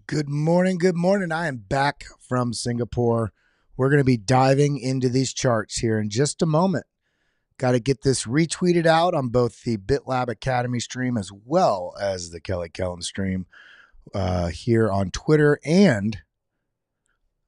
Good morning. Good morning. I am back from Singapore. We're going to be diving into these charts here in just a moment. Got to get this retweeted out on both the BitLab Academy stream as well as the Kelly Kellum stream here on Twitter and,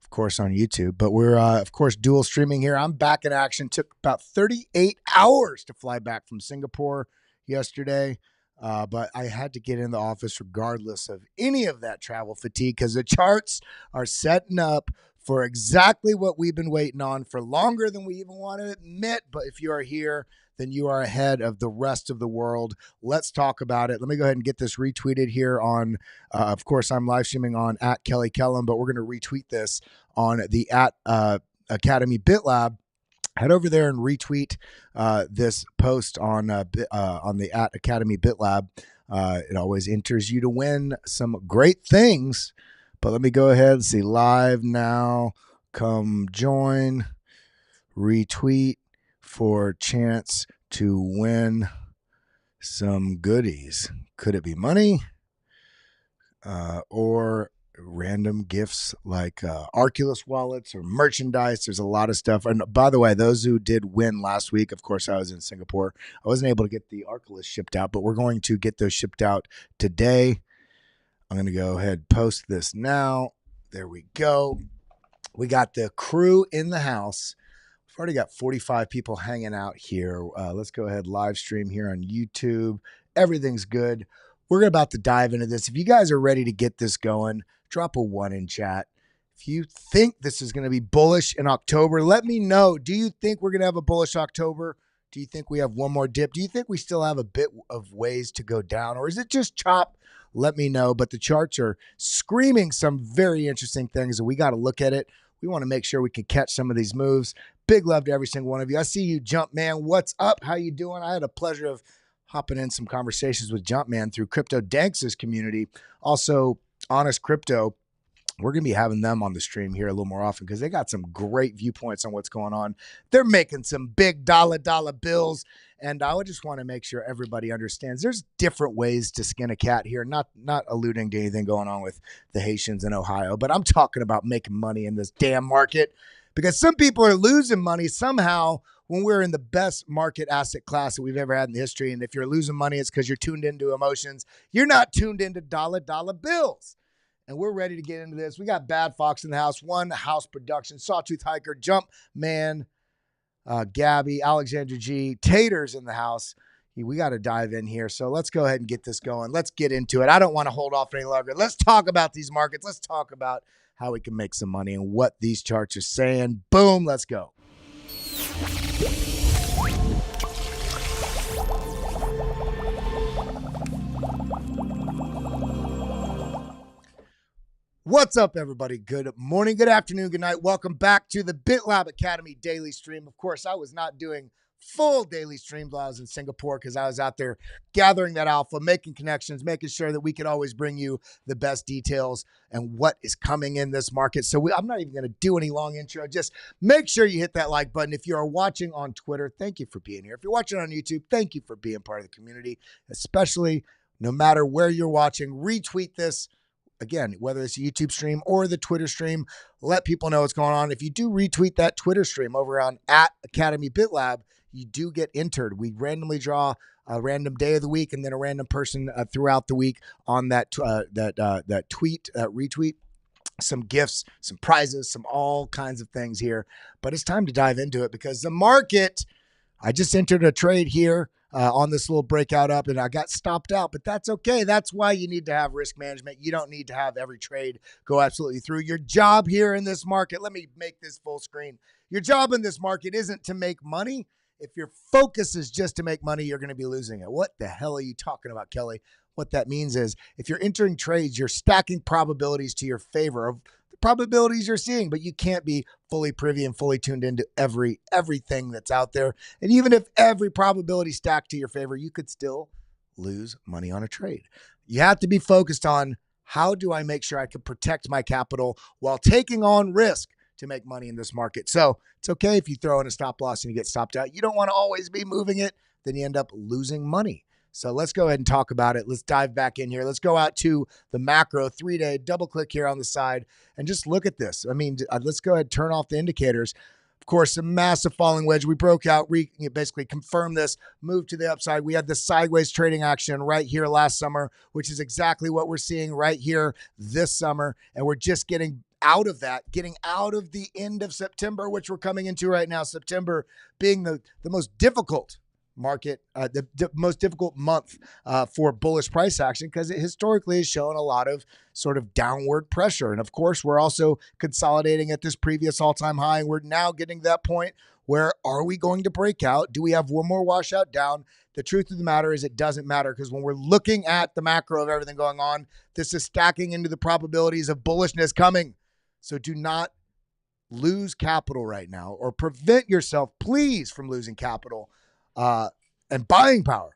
of course, on YouTube. But we're, of course, dual streaming here. I'm back in action. Took about 38 hours to fly back from Singapore yesterday. But I had to get in the office regardless of any of that travel fatigue because the charts are setting up for exactly what we've been waiting on for longer than we even want to admit. But if you are here, then you are ahead of the rest of the world. Let's talk about it. Let me go ahead and get this retweeted here on, of course, I'm live streaming on @KellyKellum, but we're going to retweet this on the Academy BitLab. Head over there and retweet this post on the @Academy BitLab. It always enters you to win some great things. But let me go ahead and see live now. Come join, retweet for chance to win some goodies. Could it be money or random gifts like Arculus wallets or merchandise? There's a lot of stuff. And by the way, those who did win last week, of course, I was in Singapore. I wasn't able to get the Arculus shipped out, but we're going to get those shipped out today. I'm going to go ahead and post this now. There we go. We got the crew in the house. We've already got 45 people hanging out here. Let's go ahead live stream here on YouTube. Everything's good. We're about to dive into this. If you guys are ready to get this going, drop a 1 in chat. If you think this is going to be bullish in October, let me know. Do you think we're going to have a bullish October? Do you think we have one more dip? Do you think we still have a bit of ways to go down? Or is it just chop? Let me know. But the charts are screaming some very interesting things, and we got to look at it. We want to make sure we can catch some of these moves. Big love to every single one of you. I see you, Jumpman. What's up? How you doing? I had a pleasure of hopping in some conversations with Jumpman through Crypto Danks' community. Also, Honest Crypto. We're going to be having them on the stream here a little more often because they got some great viewpoints on what's going on. They're making some big dollar bills. And I would just want to make sure everybody understands there's different ways to skin a cat here, not alluding to anything going on with the Haitians in Ohio, but I'm talking about making money in this damn market because some people are losing money somehow when we're in the best market asset class that we've ever had in history. And if you're losing money, it's because you're tuned into emotions. You're not tuned into dollar bills. And we're ready to get into this. We got Bad Fox in the house, One House Production, Sawtooth Hiker, Jump Man, Gabby, Alexander G, Taters in the house. We got to dive in here. So let's go ahead and get this going. Let's get into it. I don't want to hold off any longer. Let's talk about these markets. Let's talk about how we can make some money and what these charts are saying. Boom, let's go. What's up, everybody? Good morning, good afternoon, good night. Welcome back to the BitLab Academy daily stream. Of course, I was not doing full daily streams while I was in Singapore because I was out there gathering that alpha, making connections, making sure that we could always bring you the best details and what is coming in this market. So I'm not even going to do any long intro. Just make sure you hit that like button. If you are watching on Twitter, thank you for being here. If you're watching on YouTube, thank you for being part of the community, especially no matter where you're watching. Retweet this. Again, whether it's a YouTube stream or the Twitter stream, let people know what's going on. If you do retweet that Twitter stream over on @Academy BitLab, you do get entered. We randomly draw a random day of the week and then a random person throughout the week on that tweet, retweet. Some gifts, some prizes, some all kinds of things here. But it's time to dive into it because the market, I just entered a trade here on this little breakout up and I got stopped out, but that's okay. That's why you need to have risk management. You don't need to have every trade go absolutely through. Your job here in this market, let me make this full screen. Your job in this market isn't to make money. If your focus is just to make money, you're going to be losing it. What the hell are you talking about, Kelly? What that means is if you're entering trades, you're stacking probabilities to your favor of the probabilities you're seeing, but you can't be fully privy and fully tuned into everything that's out there. And even if every probability stacked to your favor, you could still lose money on a trade. You have to be focused on how do I make sure I can protect my capital while taking on risk to make money in this market. So it's okay if you throw in a stop loss and you get stopped out. You don't want to always be moving it. Then you end up losing money. So let's go ahead and talk about it. Let's dive back in here. Let's go out to the macro 3-day, double click here on the side and just look at this. I mean, let's go ahead and turn off the indicators. Of course, a massive falling wedge. We broke out, basically confirmed this, moved to the upside. We had the sideways trading action right here last summer, which is exactly what we're seeing right here this summer. And we're just getting out of that, getting out of the end of September, which we're coming into right now. September being the most difficult market, the most difficult month for bullish price action, because it historically has shown a lot of sort of downward pressure. And of course, we're also consolidating at this previous all-time high. And we're now getting to that point where, are we going to break out? Do we have one more washout down? The truth of the matter is it doesn't matter, because when we're looking at the macro of everything going on, this is stacking into the probabilities of bullishness coming. So do not lose capital right now, or prevent yourself, please, from losing capital and buying power,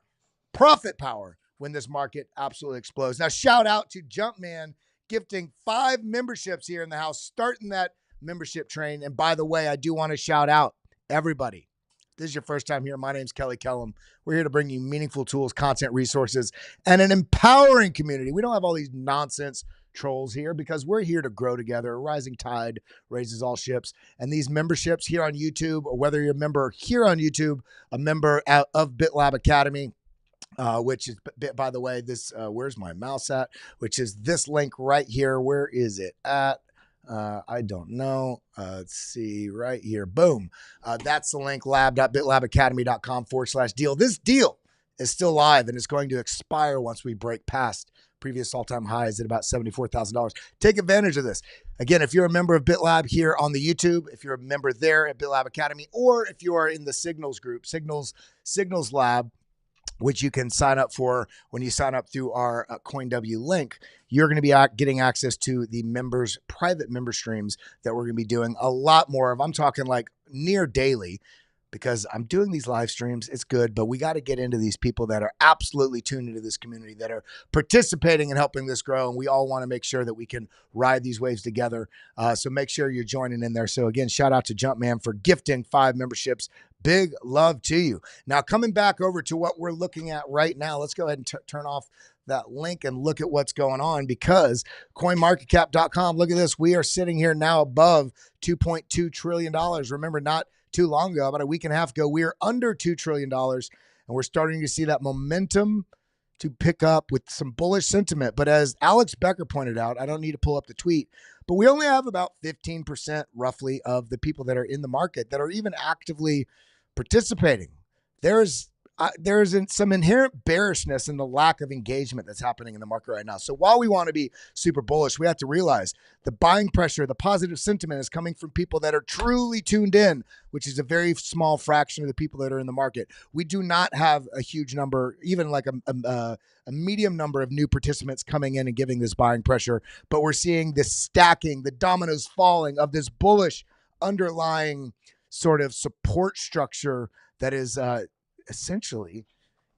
profit power, when this market absolutely explodes. Now, shout out to Jumpman gifting 5 memberships here in the house, starting that membership train. And by the way, I do want to shout out everybody. If this is your first time here, my name's Kelly Kellum. We're here to bring you meaningful tools, content, resources, and an empowering community. We don't have all these nonsense trolls here, because we're here to grow together. A rising tide raises all ships. And these memberships here on YouTube, or whether you're a member here on YouTube, a member of BitLab Academy, which is, by the way, this, where's my mouse at? Which is this link right here. Where is it at? I don't know. Let's see right here. Boom. That's the link, lab.bitlabacademy.com/deal. This deal is still live, and it's going to expire once we break past previous all-time highs at about $74,000. Take advantage of this. Again, if you're a member of BitLab here on the YouTube, if you're a member there at BitLab Academy, or if you are in the Signals group, Signals Lab, which you can sign up for when you sign up through our CoinW link, you're going to be getting access to the members' private member streams that we're going to be doing a lot more of. I'm talking like near daily, because I'm doing these live streams. It's good, but we got to get into these people that are absolutely tuned into this community, that are participating and helping this grow. And we all want to make sure that we can ride these waves together. So make sure you're joining in there. So again, shout out to Jumpman for gifting 5 memberships. Big love to you. Now, coming back over to what we're looking at right now, let's go ahead and turn off that link and look at what's going on, because coinmarketcap.com, look at this. We are sitting here now above $2.2 trillion. Remember, not too long ago, about a week and a half ago, we are under $2 trillion, and we're starting to see that momentum to pick up with some bullish sentiment. But as Alex Becker pointed out, I don't need to pull up the tweet, but we only have about 15% roughly of the people that are in the market that are even actively participating. There's some inherent bearishness in the lack of engagement that's happening in the market right now. So while we want to be super bullish, we have to realize the buying pressure, the positive sentiment is coming from people that are truly tuned in, which is a very small fraction of the people that are in the market. We do not have a huge number, even like a medium number of new participants coming in and giving this buying pressure, but we're seeing this stacking, the dominoes falling of this bullish underlying sort of support structure that is essentially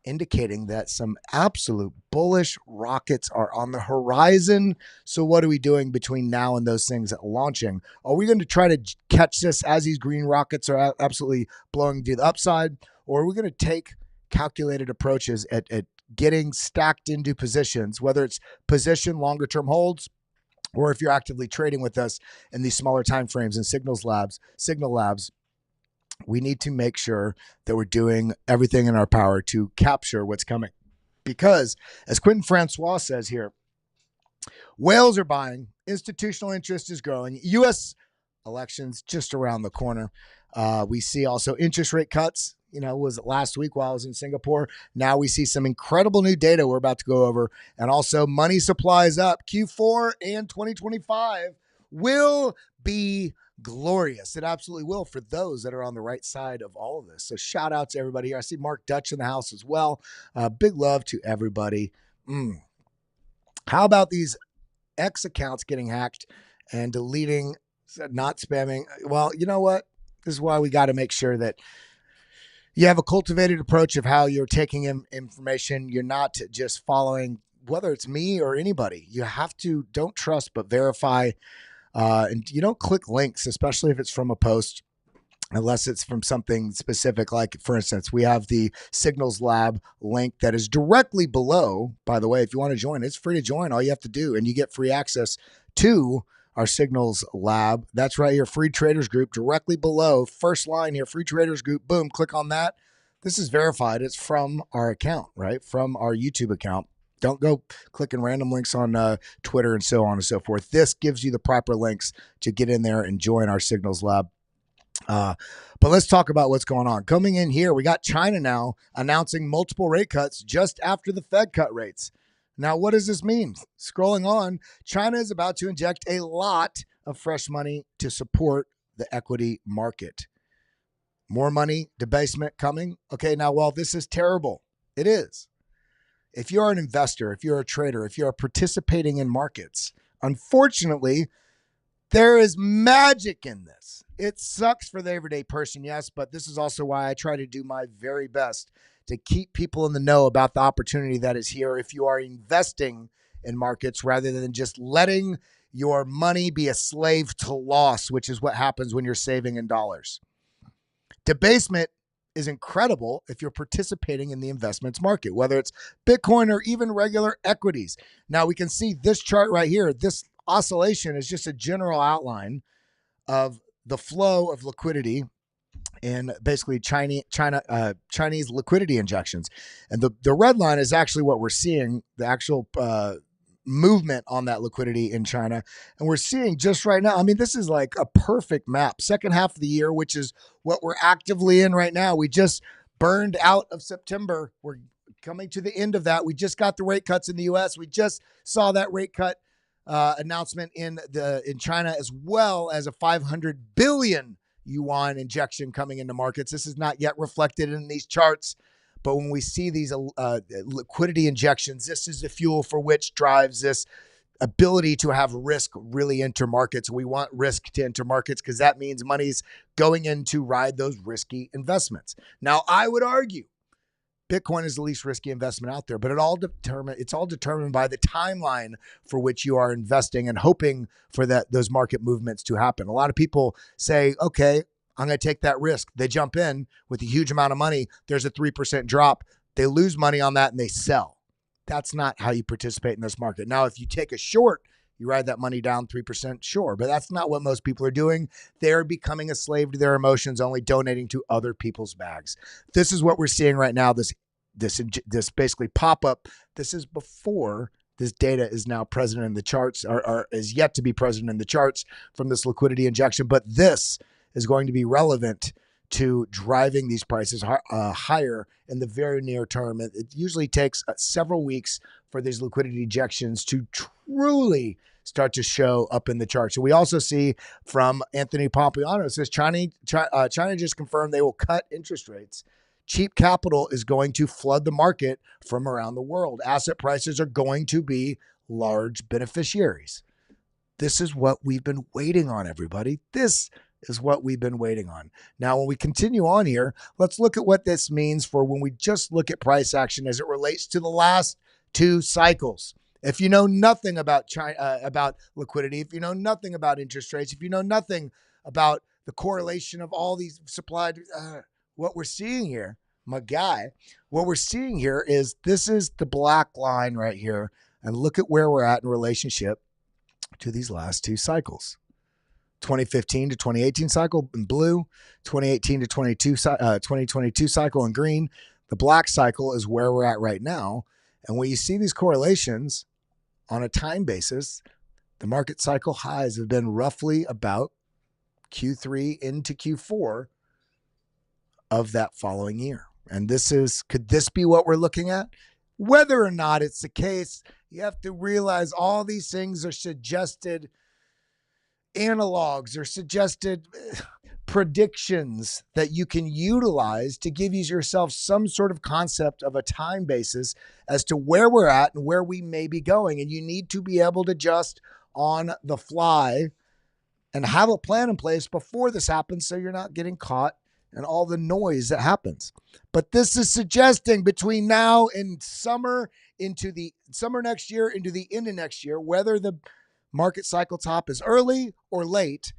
indicating that some absolute bullish rockets are on the horizon. So what are we doing between now and those things launching? Are we going to try to catch this as these green rockets are absolutely blowing to the upside? Or are we going to take calculated approaches at getting stacked into positions, whether it's position longer term holds, or if you're actively trading with us in these smaller time frames and signal labs, we need to make sure that we're doing everything in our power to capture what's coming. Because as Quentin Francois says here, whales are buying, institutional interest is growing, U.S. elections just around the corner. We see also interest rate cuts. Was it last week while I was in Singapore? Now we see some incredible new data we're about to go over. And also money supply is up. Q4 and 2025 will be glorious. It absolutely will, for those that are on the right side of all of this. So shout out to everybody here. I see Mark Dutch in the house as well. Big love to everybody. How about these X accounts getting hacked and deleting, not spamming? Well, you know what? This is why we got to make sure that you have a cultivated approach of how you're taking in information. You're not just following, whether it's me or anybody. You have to, don't trust, but verify. And you don't click links, especially if it's from a post unless it's from something specific. Like, for instance, we have the Signals Lab link that is directly below. By the way, if you want to join, it's free to join. All you have to do, and you get free access to our Signals Lab. That's right here, free traders group directly below. First line here, free traders group. Boom, click on that. This is verified. It's from our account, right? From our YouTube account. Don't go clicking random links on Twitter and so on and so forth. This gives you the proper links to get in there and join our Signals Lab. But let's talk about what's going on. Coming in here, we got China now announcing multiple rate cuts just after the Fed cut rates. Now, what does this mean? Scrolling on, China is about to inject a lot of fresh money to support the equity market. More money, debasement coming. Okay, now, well, this is terrible. It is. If you're an investor, if you're a trader, if you're participating in markets, unfortunately, there is magic in this. It sucks for the everyday person, yes, but this is also why I try to do my very best to keep people in the know about the opportunity that is here if you are investing in markets rather than just letting your money be a slave to loss, which is what happens when you're saving in dollars. Debasement is incredible if you're participating in the investments market, whether it's Bitcoin or even regular equities. Now we can see this chart right here. This oscillation is just a general outline of the flow of liquidity and basically Chinese liquidity injections. And the red line is actually what we're seeing, the actual movement on that liquidity in China. And we're seeing just right now, I mean, this is like a perfect map. Second half of the year, which is what we're actively in right now. We just burned out of September. We're coming to the end of that. We just got the rate cuts in the US. We just saw that rate cut announcement in China, as well as a 500 billion yuan injection coming into markets. This is not yet reflected in these charts, but when we see these liquidity injections, this is the fuel for which drives this ability to have risk really enter markets. We want risk to enter markets because that means money's going in to ride those risky investments. Now, I would argue Bitcoin is the least risky investment out there, but it's all determined by the timeline for which you are investing and hoping for those market movements to happen. A lot of people say, okay, I'm going to take that risk. They jump in with a huge amount of money. There's a 3% drop. They lose money on that and they sell. That's not how you participate in this market. Now, if you take a short, you ride that money down 3%, sure, but that's not what most people are doing. They're becoming a slave to their emotions, only donating to other people's bags. This is what we're seeing right now, this basically pop-up. This is before this data is now present in the charts, or is yet to be present in the charts from this liquidity injection, but this is going to be relevant to driving these prices higher in the very near term. It usually takes several weeks for these liquidity injections to truly start to show up in the chart. So we also see from Anthony Pompliano, it says China just confirmed they will cut interest rates. Cheap capital is going to flood the market from around the world. Asset prices are going to be large beneficiaries. This is what we've been waiting on, everybody. This is what we've been waiting on. Now, when we continue on here, let's look at what this means for when we just look at price action as it relates to the last two cycles. If you know nothing about China, about liquidity, if you know nothing about interest rates, if you know nothing about the correlation of all these supply, what we're seeing here, my guy, what we're seeing here is this is the black line right here. And look at where we're at in relationship to these last two cycles. 2015 to 2018 cycle in blue, 2018 to 2022 cycle in green. The black cycle is where we're at right now. And when you see these correlations on a time basis, the market cycle highs have been roughly about Q3 into Q4 of that following year. And could this be what we're looking at? Whether or not it's the case, you have to realize all these things are suggested analogs or suggested predictions that you can utilize to give yourself some sort of concept of a time basis as to where we're at and where we may be going. And you need to be able to adjust on the fly and have a plan in place before this happens so you're not getting caught in all the noise that happens. But this is suggesting between now and summer, into the summer next year, into the end of next year, whether the market cycle top is early or late,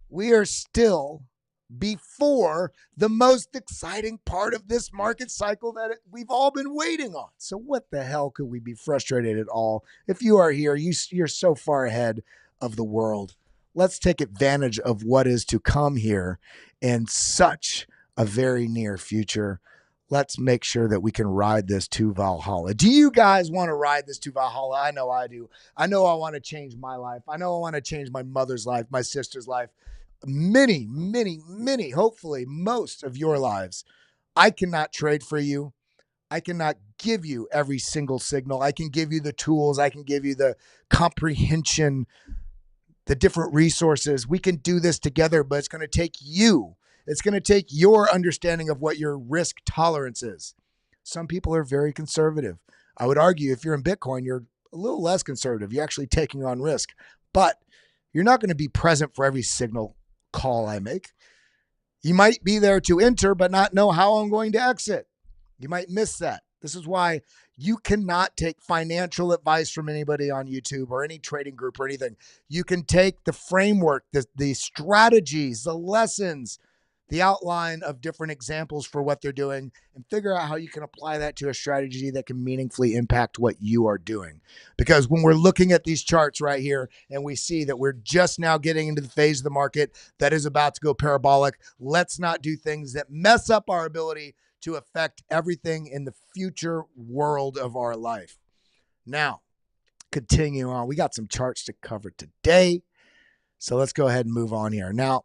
we are still before the most exciting part of this market cycle that we've all been waiting on. So what the hell could we be frustrated at all? If you are here, you're so far ahead of the world. Let's take advantage of what is to come here in such a very near future. Let's make sure that we can ride this to Valhalla. Do you guys want to ride this to Valhalla? I know I do. I know I want to change my life. I know I want to change my mother's life, my sister's life, many, hopefully most of your lives. I cannot trade for you. I cannot give you every single signal. I can give you the tools. I can give you the comprehension, the different resources. We can do this together, but it's going to take you. It's going to take your understanding of what your risk tolerance is. Some people are very conservative. I would argue if you're in Bitcoin, you're a little less conservative. You're actually taking on risk, but you're not going to be present for every signal call I make. You might be there to enter, but not know how I'm going to exit. You might miss that. This is why you cannot take financial advice from anybody on YouTube or any trading group or anything. You can take the framework, the strategies, the lessons, the outline of different examples for what they're doing, and figure out how you can apply that to a strategy that can meaningfully impact what you are doing. Because when we're looking at these charts right here and we see that we're just now getting into the phase of the market that is about to go parabolic, let's not do things that mess up our ability to affect everything in the future world of our life. Now, continue on. We got some charts to cover today, so let's go ahead and move on here. Now,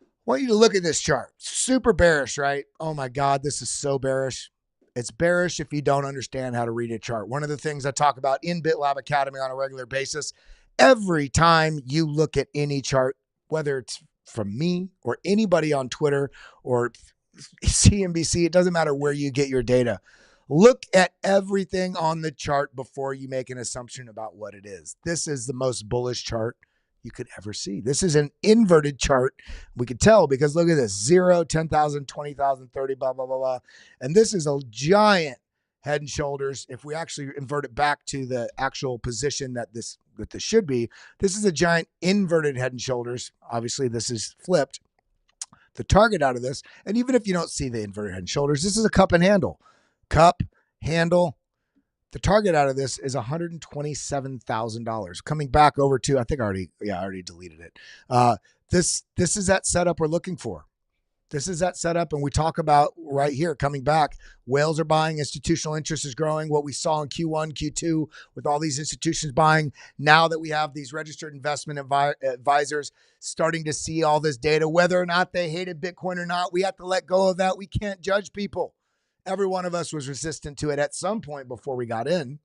I want you to look at this chart. Super bearish, right? Oh my God, this is so bearish. It's bearish if you don't understand how to read a chart. One of the things I talk about in BitLab Academy on a regular basis, every time you look at any chart, whether it's from me or anybody on Twitter or CNBC, it doesn't matter where you get your data. Look at everything on the chart before you make an assumption about what it is. This is the most bullish chart you could ever see. This is an inverted chart. We could tell because look at this, 0, 10,000, 20,000, 30, blah, blah, blah, blah. And this is a giant head and shoulders. If we actually invert it back to the actual position that this should be, this is a giant inverted head and shoulders. Obviously this is flipped. The target out of this, and even if you don't see the inverted head and shoulders, this is a cup and handle. Cup, handle. The target out of this is $127,000. Coming back over to, I think I already deleted it. This is that setup we're looking for. This is that setup, and we talk about right here, coming back, whales are buying, institutional interest is growing. What we saw in Q1, Q2, with all these institutions buying, now that we have these registered investment advisors starting to see all this data, whether or not they hated Bitcoin or not, we have to let go of that. We can't judge people. Every one of us was resistant to it at some point before we got in.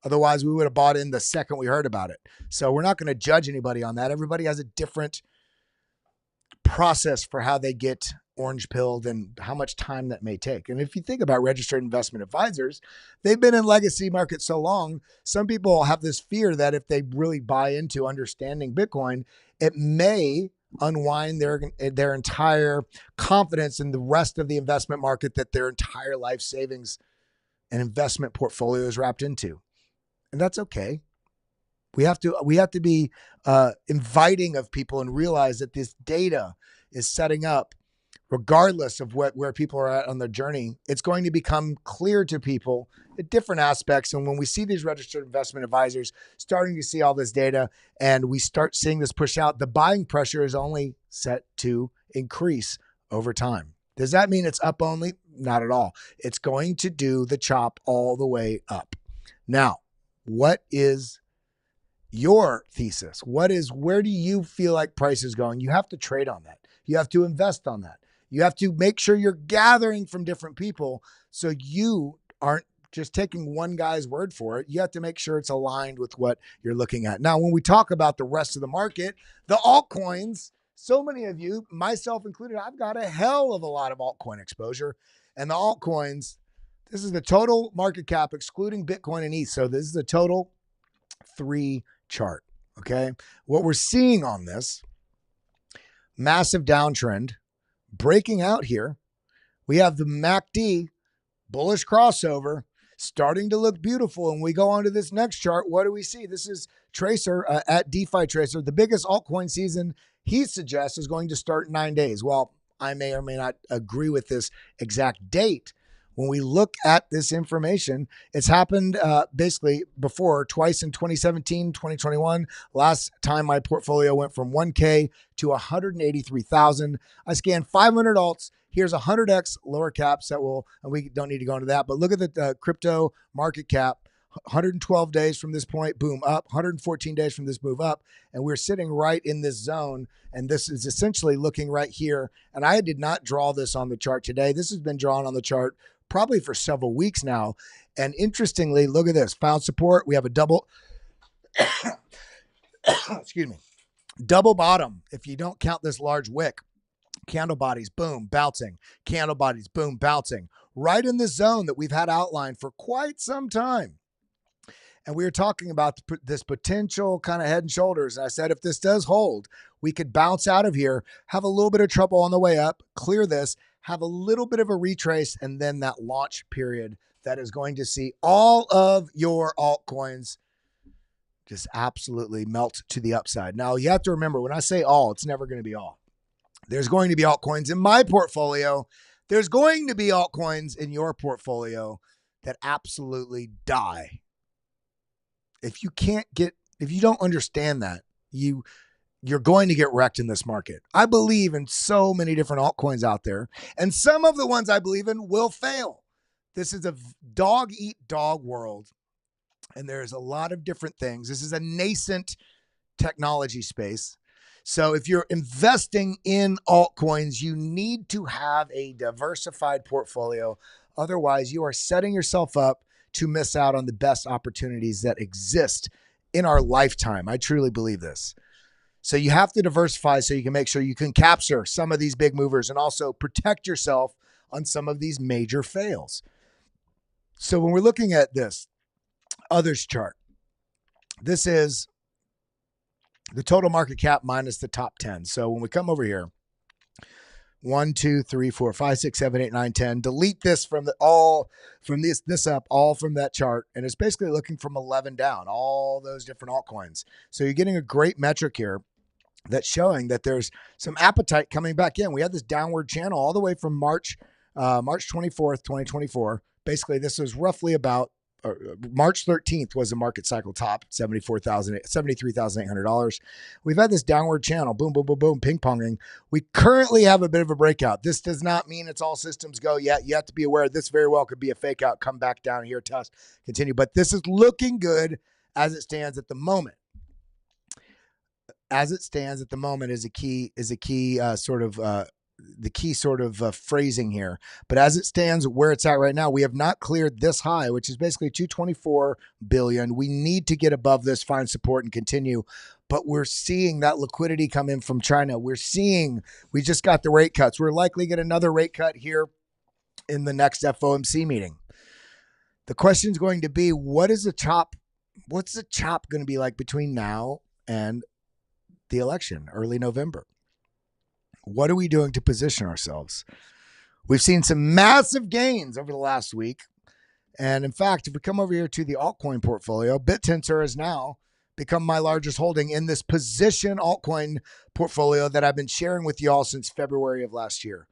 Otherwise, we would have bought in the second we heard about it. So we're not going to judge anybody on that. Everybody has a different process for how they get orange pilled and how much time that may take. And if you think about registered investment advisors, they've been in legacy markets so long, some people have this fear that if they really buy into understanding Bitcoin, it may unwind their entire confidence in the rest of the investment market that their entire life savings and investment portfolio is wrapped into. And that's okay. We have to be inviting of people and realize that this data is setting up, regardless of where people are at on their journey. It's going to become clear to people at different aspects. And when we see these registered investment advisors starting to see all this data and we start seeing this push out, the buying pressure is only set to increase over time. Does that mean it's up only? Not at all. It's going to do the chop all the way up. Now, what is your thesis? Where do you feel like price is going? You have to trade on that. You have to invest on that. You have to make sure you're gathering from different people so you aren't just taking one guy's word for it. You have to make sure it's aligned with what you're looking at. Now, when we talk about the rest of the market, the altcoins, so many of you, myself included, I've got a hell of a lot of altcoin exposure. And the altcoins, this is the total market cap excluding Bitcoin and ETH. So this is the total 3 chart. Okay. What we're seeing on this massive downtrend breaking out here, we have the MACD bullish crossover starting to look beautiful. And we go on to this next chart. What do we see? This is Tracer at DeFi Tracer, the biggest altcoin season he suggests is going to start in 9 days. Well, I may or may not agree with this exact date. When we look at this information, it's happened basically before, twice in 2017, 2021. Last time my portfolio went from 1K to 183,000. I scanned 500 alts. Here's 100x lower caps that will, and we don't need to go into that, but look at the crypto market cap. 112 days from this point, boom, up. 114 days from this move up. And we're sitting right in this zone. And this is essentially looking right here. And I did not draw this on the chart today. This has been drawn on the chart probably for several weeks now. And interestingly, look at this. Found support. We have a double, excuse me, double bottom. If you don't count this large wick, candle bodies, boom, bouncing. Candle bodies, boom, bouncing. Right in this zone that we've had outlined for quite some time. And we were talking about this potential kind of head and shoulders. And I said, if this does hold, we could bounce out of here, have a little bit of trouble on the way up, clear this, have a little bit of a retrace, and then that launch period that is going to see all of your altcoins just absolutely melt to the upside. Now, you have to remember, when I say all, it's never going to be all. There's going to be altcoins in my portfolio. There's going to be altcoins in your portfolio that absolutely die. If you don't understand that, you're going to get wrecked in this market. I believe in so many different altcoins out there, and some of the ones I believe in will fail. This is a dog eat dog world, and there's a lot of different things. This is a nascent technology space. So if you're investing in altcoins, you need to have a diversified portfolio. Otherwise, you are setting yourself up to miss out on the best opportunities that exist in our lifetime. I truly believe this. So you have to diversify so you can make sure you can capture some of these big movers and also protect yourself on some of these major fails. So when we're looking at this others chart, this is the total market cap minus the top 10. So when we come over here, 1, 2, 3, 4, 5, 6, 7, 8, 9, 10. Delete this from this up, all from that chart. And it's basically looking from 11 down, all those different altcoins. So you're getting a great metric here that's showing that there's some appetite coming back in. We had this downward channel all the way from March 24th, 2024. Basically, this was roughly about March 13th was the market cycle top, $73,800. We've had this downward channel, boom, boom, boom, boom, ping-ponging. We currently have a bit of a breakout. This does not mean it's all systems go yet. You have to be aware this very well could be a fake out, come back down here, test, continue. But this is looking good as it stands at the moment. As it stands at the moment is a key phrasing here. But as it stands where it's at right now, we have not cleared this high, which is basically 224 billion. We need to get above this, find support and continue. But we're seeing that liquidity come in from China. We just got the rate cuts. We're likely get another rate cut here in the next FOMC meeting. The question is going to be, what's the chop going to be like between now and the election, early November? What are we doing to position ourselves? We've seen some massive gains over the last week. And in fact, if we come over here to the altcoin portfolio, BitTensor has now become my largest holding in this position altcoin portfolio that I've been sharing with you all since February of last year.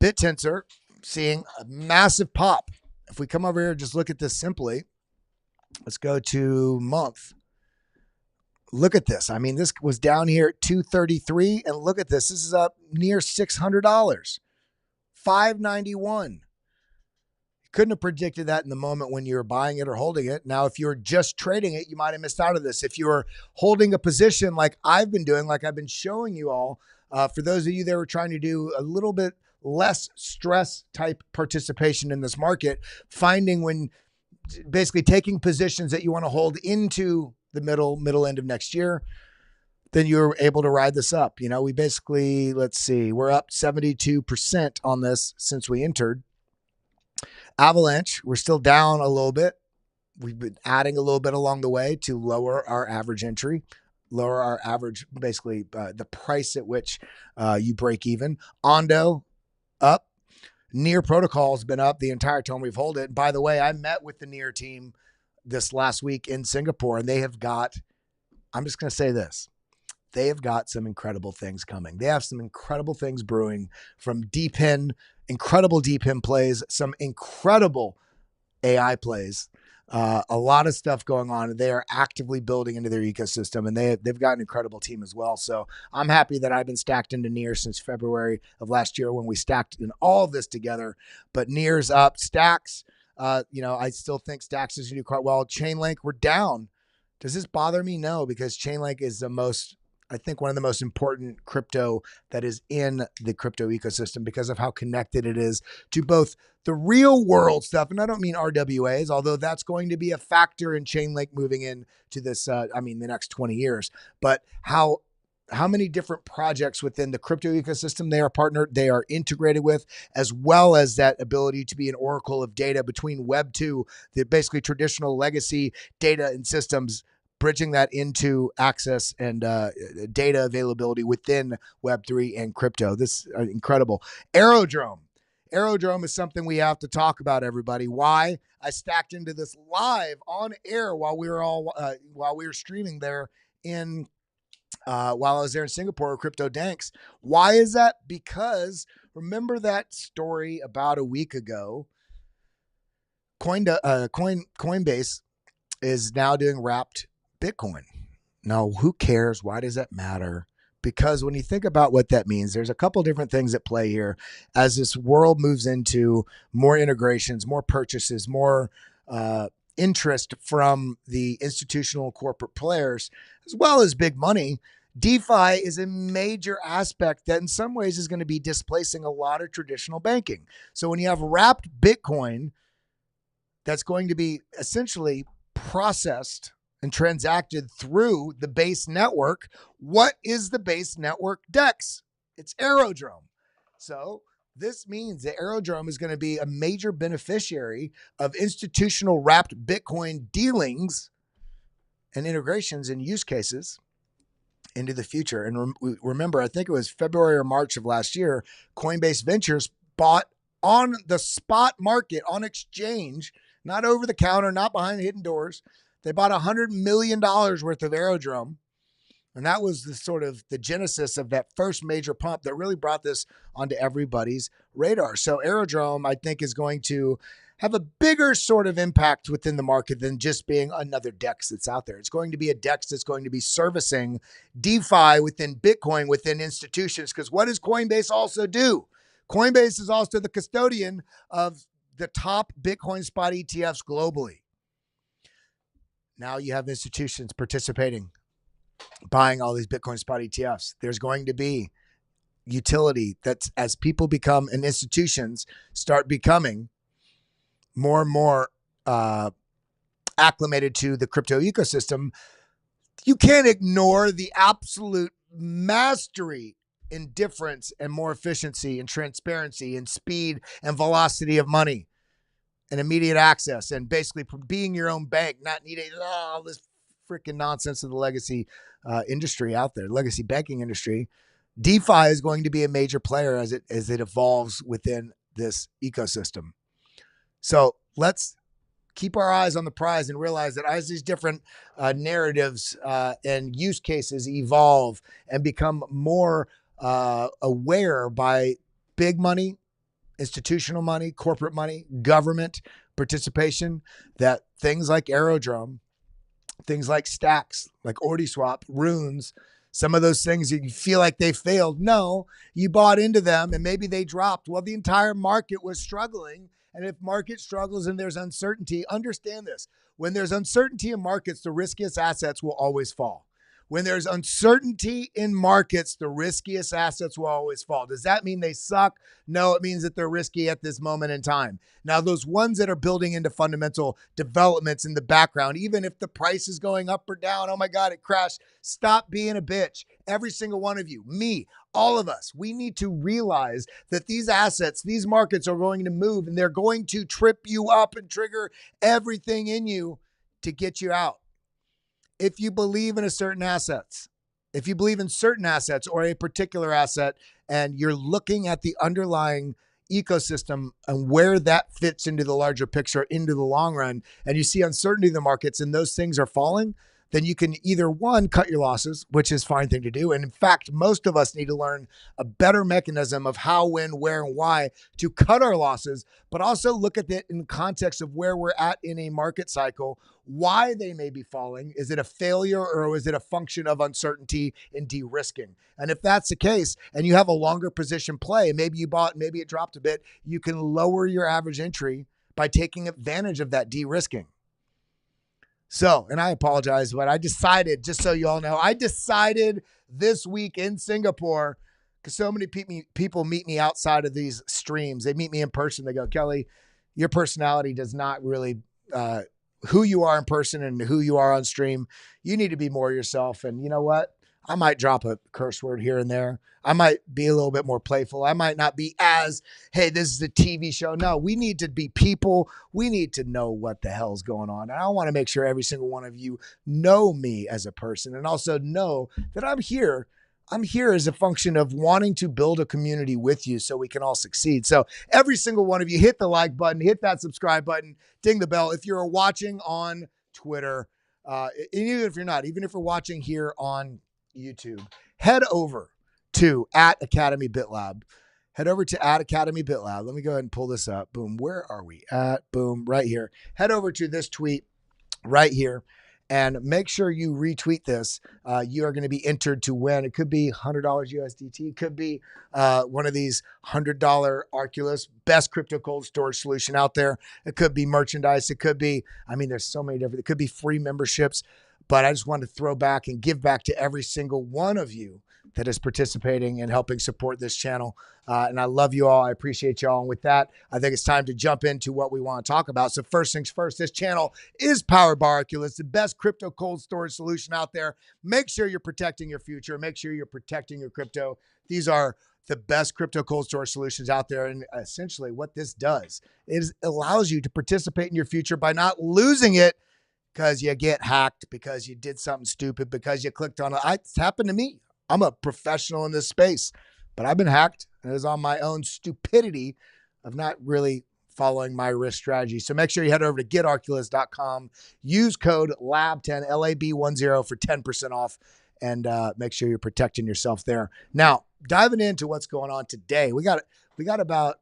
BitTensor seeing a massive pop. If we come over here and just look at this simply, let's go to month. Look at this. I mean, this was down here at 233, and look at this. This is up near $600, $591. You couldn't have predicted that in the moment when you were buying it or holding it. Now, if you're just trading it, you might have missed out on this. If you were holding a position like I've been doing, like I've been showing you all, for those of you that were trying to do a little bit less stress type participation in this market, finding when basically taking positions that you want to hold into the middle end of next year, then you're able to ride this up. You know, we basically, let's see, we're up 72% on this since we entered. Avalanche, we're still down a little bit. We've been adding a little bit along the way to lower our average entry, lower our average, basically the price at which you break even. ONDO up. Near Protocol has been up the entire time we've held it. By the way, I met with the Near team this last week in Singapore, and they have got, I'm just going to say this, they have got some incredible things coming. They have some incredible things brewing, from deep in, incredible deep in plays, some incredible AI plays, a lot of stuff going on. They are actively building into their ecosystem, and they've got an incredible team as well. So I'm happy that I've been stacked into Near since February of last year when we stacked in all of this together. But Near's up, Stacks. I still think Stacks is going to do quite well. Chainlink, we're down. Does this bother me? No, because Chainlink is I think one of the most important crypto that is in the crypto ecosystem because of how connected it is to both the real world stuff. And I don't mean RWAs, although that's going to be a factor in Chainlink moving into this, the next 20 years, but how many different projects within the crypto ecosystem they are integrated with, as well as that ability to be an oracle of data between Web 2, the basically traditional legacy data and systems, bridging that into access and data availability within Web3 and crypto. This is incredible. Aerodrome. Aerodrome is something we have to talk about, everybody. Why? I stacked into this live on air while we were streaming there while I was there in Singapore, Crypto Danks. Why is that? Because remember that story about a week ago, Coinbase is now doing Wrapped Bitcoin. Now, who cares? Why does that matter? Because when you think about what that means, there's a couple different things at play here as this world moves into more integrations, more purchases, more interest from the institutional corporate players, as well as big money. DeFi is a major aspect that in some ways is going to be displacing a lot of traditional banking. So when you have wrapped Bitcoin that's going to be essentially processed and transacted through the base network, what is the base network DEX? It's Aerodrome. So this means that Aerodrome is going to be a major beneficiary of institutional wrapped Bitcoin dealings and integrations and use cases into the future. And remember, I think it was February or March of last year, Coinbase Ventures bought on the spot market, on exchange, not over the counter, not behind hidden doors. They bought $100 million worth of Aerodrome. And that was the genesis of that first major pump that really brought this onto everybody's radar. So Aerodrome, I think, is going to have a bigger sort of impact within the market than just being another DEX that's out there. It's going to be a DEX that's going to be servicing DeFi within Bitcoin, within institutions. Because what does Coinbase also do? Coinbase is also the custodian of the top Bitcoin spot ETFs globally. Now you have institutions participating, buying all these Bitcoin spot ETFs. There's going to be utility that's, as people become and institutions start becoming more and more acclimated to the crypto ecosystem, you can't ignore the absolute mastery in difference and more efficiency and transparency and speed and velocity of money and immediate access, and basically being your own bank, not needing all this freaking nonsense of the legacy industry out there, legacy banking industry. DeFi is going to be a major player as it evolves within this ecosystem. So let's keep our eyes on the prize and realize that as these different narratives and use cases evolve and become more aware by big money, institutional money, corporate money, government participation, that things like Aerodrome, things like Stacks, like OrdiSwap, Runes, some of those things you feel like they failed. No, you bought into them and maybe they dropped. Well, the entire market was struggling. And if market struggles and there's uncertainty, understand this. When there's uncertainty in markets, the riskiest assets will always fall. When there's uncertainty in markets, the riskiest assets will always fall. Does that mean they suck? No, it means that they're risky at this moment in time. Now, those ones that are building into fundamental developments in the background, even if the price is going up or down, oh my God, it crashed. Stop being a bitch. Every single one of you, me, all of us, we need to realize that these assets, these markets are going to move and they're going to trip you up and trigger everything in you to get you out. If you believe in certain assets or a particular asset, and you're looking at the underlying ecosystem and where that fits into the larger picture, into the long run, and you see uncertainty in the markets and those things are falling, then you can either one, cut your losses, which is a fine thing to do. And in fact, most of us need to learn a better mechanism of how, when, where, and why to cut our losses, but also look at it in context of where we're at in a market cycle, why they may be falling. Is it a failure or is it a function of uncertainty and de-risking? And if that's the case, and you have a longer position play, maybe you bought, maybe it dropped a bit, you can lower your average entry by taking advantage of that de-risking. So, and I apologize, but I decided, just so you all know, I decided this week in Singapore, because so many people meet me outside of these streams. They meet me in person. They go, Kelly, your personality does not really, who you are in person and who you are on stream. You need to be more yourself. And you know what? I might drop a curse word here and there. I might be a little bit more playful. I might not be as, hey, this is a TV show. No, we need to be people. We need to know what the hell's going on. And I want to make sure every single one of you know me as a person and also know that I'm here. I'm here as a function of wanting to build a community with you so we can all succeed. So every single one of you, hit the like button, hit that subscribe button, ding the bell. If you're watching on Twitter, and even if you're not, even if you're watching here on YouTube, head over to @Academy BitLab. Head over to @Academy BitLab. Let me go ahead and pull this up. Boom. Where are we at? Boom. Right here. Head over to this tweet right here and make sure you retweet this. You are going to be entered to win. It could be $100 USDT. It could be one of these $100 Arculus, best crypto cold storage solution out there. It could be merchandise. It could be, I mean, there's so many different, it could be free memberships. But I just want to throw back and give back to every single one of you that is participating and helping support this channel. And I love you all. I appreciate you all. And with that, I think it's time to jump into what we want to talk about. So first things first, this channel is powered by Arculus, the best crypto cold storage solution out there. Make sure you're protecting your future. Make sure you're protecting your crypto. These are the best crypto cold storage solutions out there. And essentially what this does is allows you to participate in your future by not losing it because you get hacked, because you did something stupid, because you clicked on it. It's happened to me. I'm a professional in this space, but I've been hacked. And it was on my own stupidity of not really following my risk strategy. So make sure you head over to getarculus.com. Use code LAB10, LAB10 for 10% off, and make sure you're protecting yourself there. Now, diving into what's going on today, we got about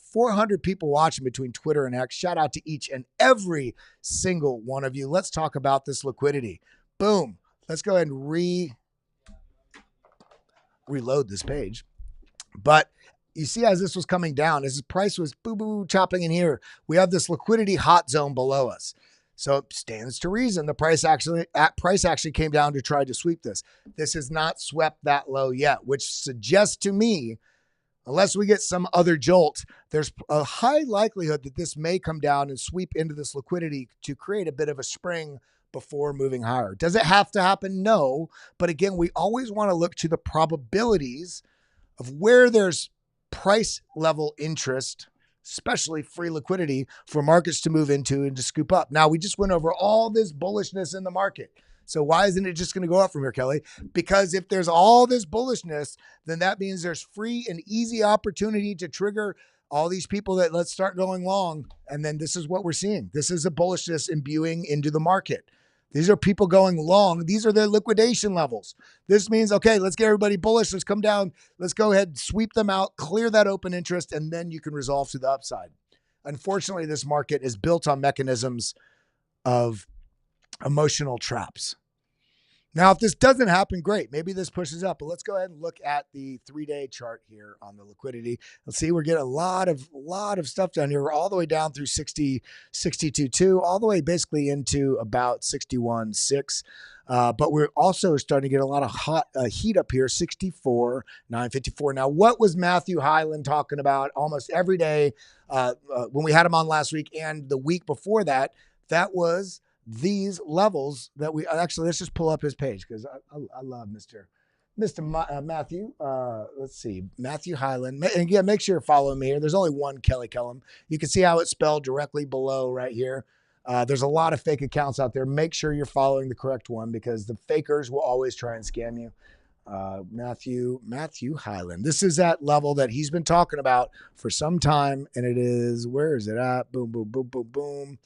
400 people watching between Twitter and X. Shout out to each and every single one of you. Let's talk about this liquidity. Boom. Let's go ahead and reload this page. But you see, as this was coming down, as the price was chopping in here, we have this liquidity hot zone below us. So it stands to reason the price actually came down to try to sweep this. This has not swept that low yet, which suggests to me, unless we get some other jolt, there's a high likelihood that this may come down and sweep into this liquidity to create a bit of a spring before moving higher. Does it have to happen? No. But again, we always want to look to the probabilities of where there's price level interest, especially free liquidity for markets to move into and to scoop up. Now, we just went over all this bullishness in the market. So why isn't it just going to go up from here, Kelly? Because if there's all this bullishness, then that means there's free and easy opportunity to trigger all these people that let's start going long. And then this is what we're seeing. This is a bullishness imbuing into the market. These are people going long. These are their liquidation levels. This means, okay, let's get everybody bullish. Let's come down. Let's go ahead, sweep them out, clear that open interest, and then you can resolve to the upside. Unfortunately, this market is built on mechanisms of emotional traps. Now, if this doesn't happen, great. Maybe this pushes up, but let's go ahead and look at the 3-day chart here on the liquidity. Let's see, we're getting a lot of stuff down here. We're all the way down through 62.2, all the way basically into about 61.6. But we're also starting to get a lot of heat up here, 64.954. Now, what was Matthew Hyland talking about almost every day when we had him on last week and the week before that? That was these levels that we actually, let's just pull up his page because I love Mr. Matthew. Let's see, Matthew Hyland. And again, make sure you're following me here. There's only one Kelly Kellum. You can see how it's spelled directly below right here. There's a lot of fake accounts out there. Make sure you're following the correct one because the fakers will always try and scam you. Matthew Hyland. This is that level that he's been talking about for some time. And it is, where is it at? Boom, boom, boom, boom, boom.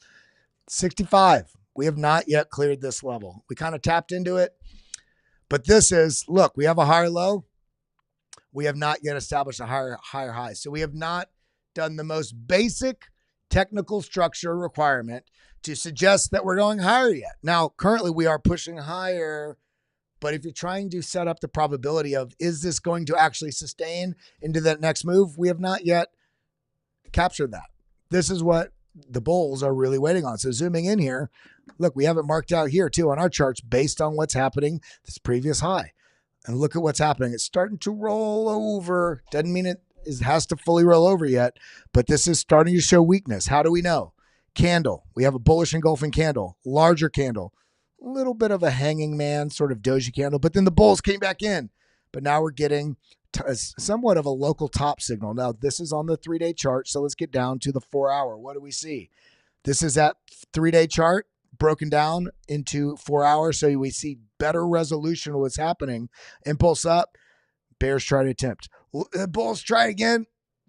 65. We have not yet cleared this level. We kind of tapped into it, but this is, look, we have a higher low. We have not yet established a higher high. So we have not done the most basic technical structure requirement to suggest that we're going higher yet. Now, currently we are pushing higher, but if you're trying to set up the probability of, is this going to actually sustain into that next move? We have not yet captured that. This is what the bulls are really waiting on. So zooming in here, look, we have it marked out here too on our charts based on what's happening this previous high. And look at what's happening. It's starting to roll over. Doesn't mean it has to fully roll over yet, but this is starting to show weakness. How do we know? Candle. We have a bullish engulfing candle, larger candle, a little bit of a hanging man, sort of doji candle, but then the bulls came back in. But now we're getting somewhat of a local top signal. Now, this is on the 3-day chart, so let's get down to the 4-hour. What do we see? This is that 3-day chart broken down into 4 hours, so we see better resolution of what's happening. Impulse up, bears try to attempt. Bulls try again.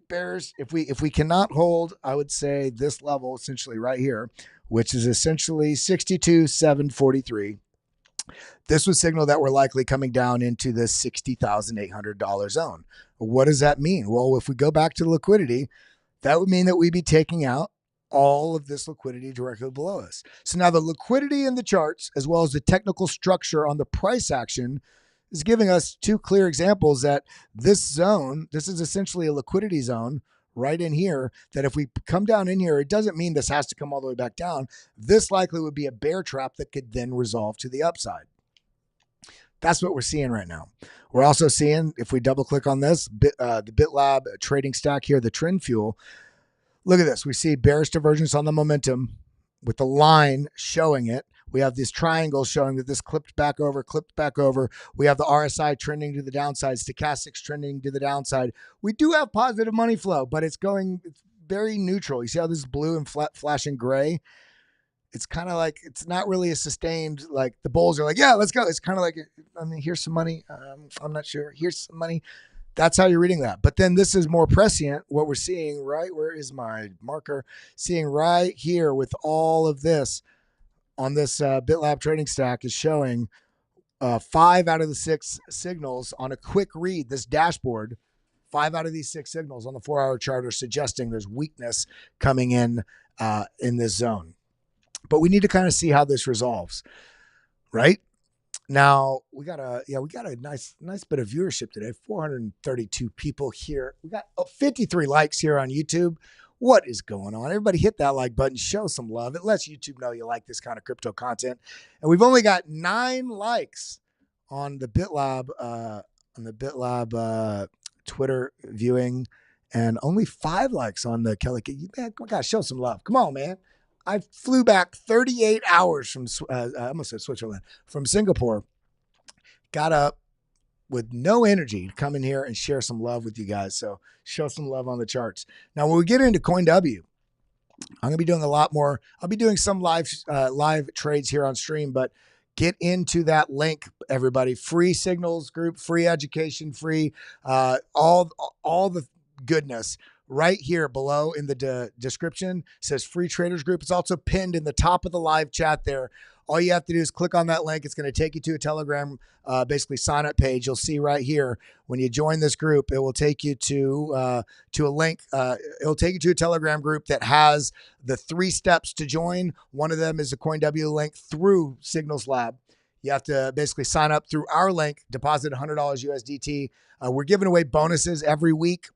Bears, if we cannot hold, I would say this level essentially right here, which is essentially 62,743. This would signal that we're likely coming down into the $60,800 zone. What does that mean? Well, if we go back to the liquidity, that would mean that we'd be taking out all of this liquidity directly below us. So now the liquidity in the charts, as well as the technical structure on the price action, is giving us two clear examples that this zone, this is essentially a liquidity zone right in here, that if we come down in here, it doesn't mean this has to come all the way back down. This likely would be a bear trap that could then resolve to the upside. That's what we're seeing right now. We're also seeing, if we double click on this, the BitLab trading stack here, the trend fuel, look at this. We see bearish divergence on the momentum with the line showing it. We have this triangle showing that this clipped back over. We have the RSI trending to the downside, stochastics trending to the downside. We do have positive money flow, but it's very neutral. You see how this is blue and flashing gray? It's kind of like, it's not really a sustained, like the bulls are like, yeah, let's go. It's kind of like, I mean, here's some money. I'm not sure. Here's some money. That's how you're reading that. But then this is more prescient. What we're seeing, right? Where is my marker? Seeing right here with all of this on this BitLab trading stack is showing 5 out of the 6 signals on a quick read, this dashboard, 5 out of these 6 signals on the 4-hour chart are suggesting there's weakness coming in this zone. But we need to kind of see how this resolves, right? Now we got a nice bit of viewership today. 432 people here. We got 53 likes here on YouTube. What is going on? Everybody hit that like button. Show some love. It lets YouTube know you like this kind of crypto content. And we've only got 9 likes on the BitLab Twitter viewing, and only 5 likes on the Kelly. Man, gotta show some love. Come on, man. I flew back 38 hours from I almost said Switzerland, from Singapore. Got up with no energy to come in here and share some love with you guys. So show some love on the charts. Now, when we get into CoinW, I'm going to be doing a lot more. I'll be doing some live trades here on stream, but get into that link, everybody. Free signals group, free education, free all the goodness. Right here below in the description says free traders group. It's also pinned in the top of the live chat there. All you have to do is click on that link. It's going to take you to a Telegram, basically sign up page. You'll see right here when you join this group, it will take you to a link. It'll take you to a Telegram group that has the 3 steps to join. One of them is a CoinW link through Signals Lab. You have to basically sign up through our link, deposit $100 USDT. We're giving away bonuses every week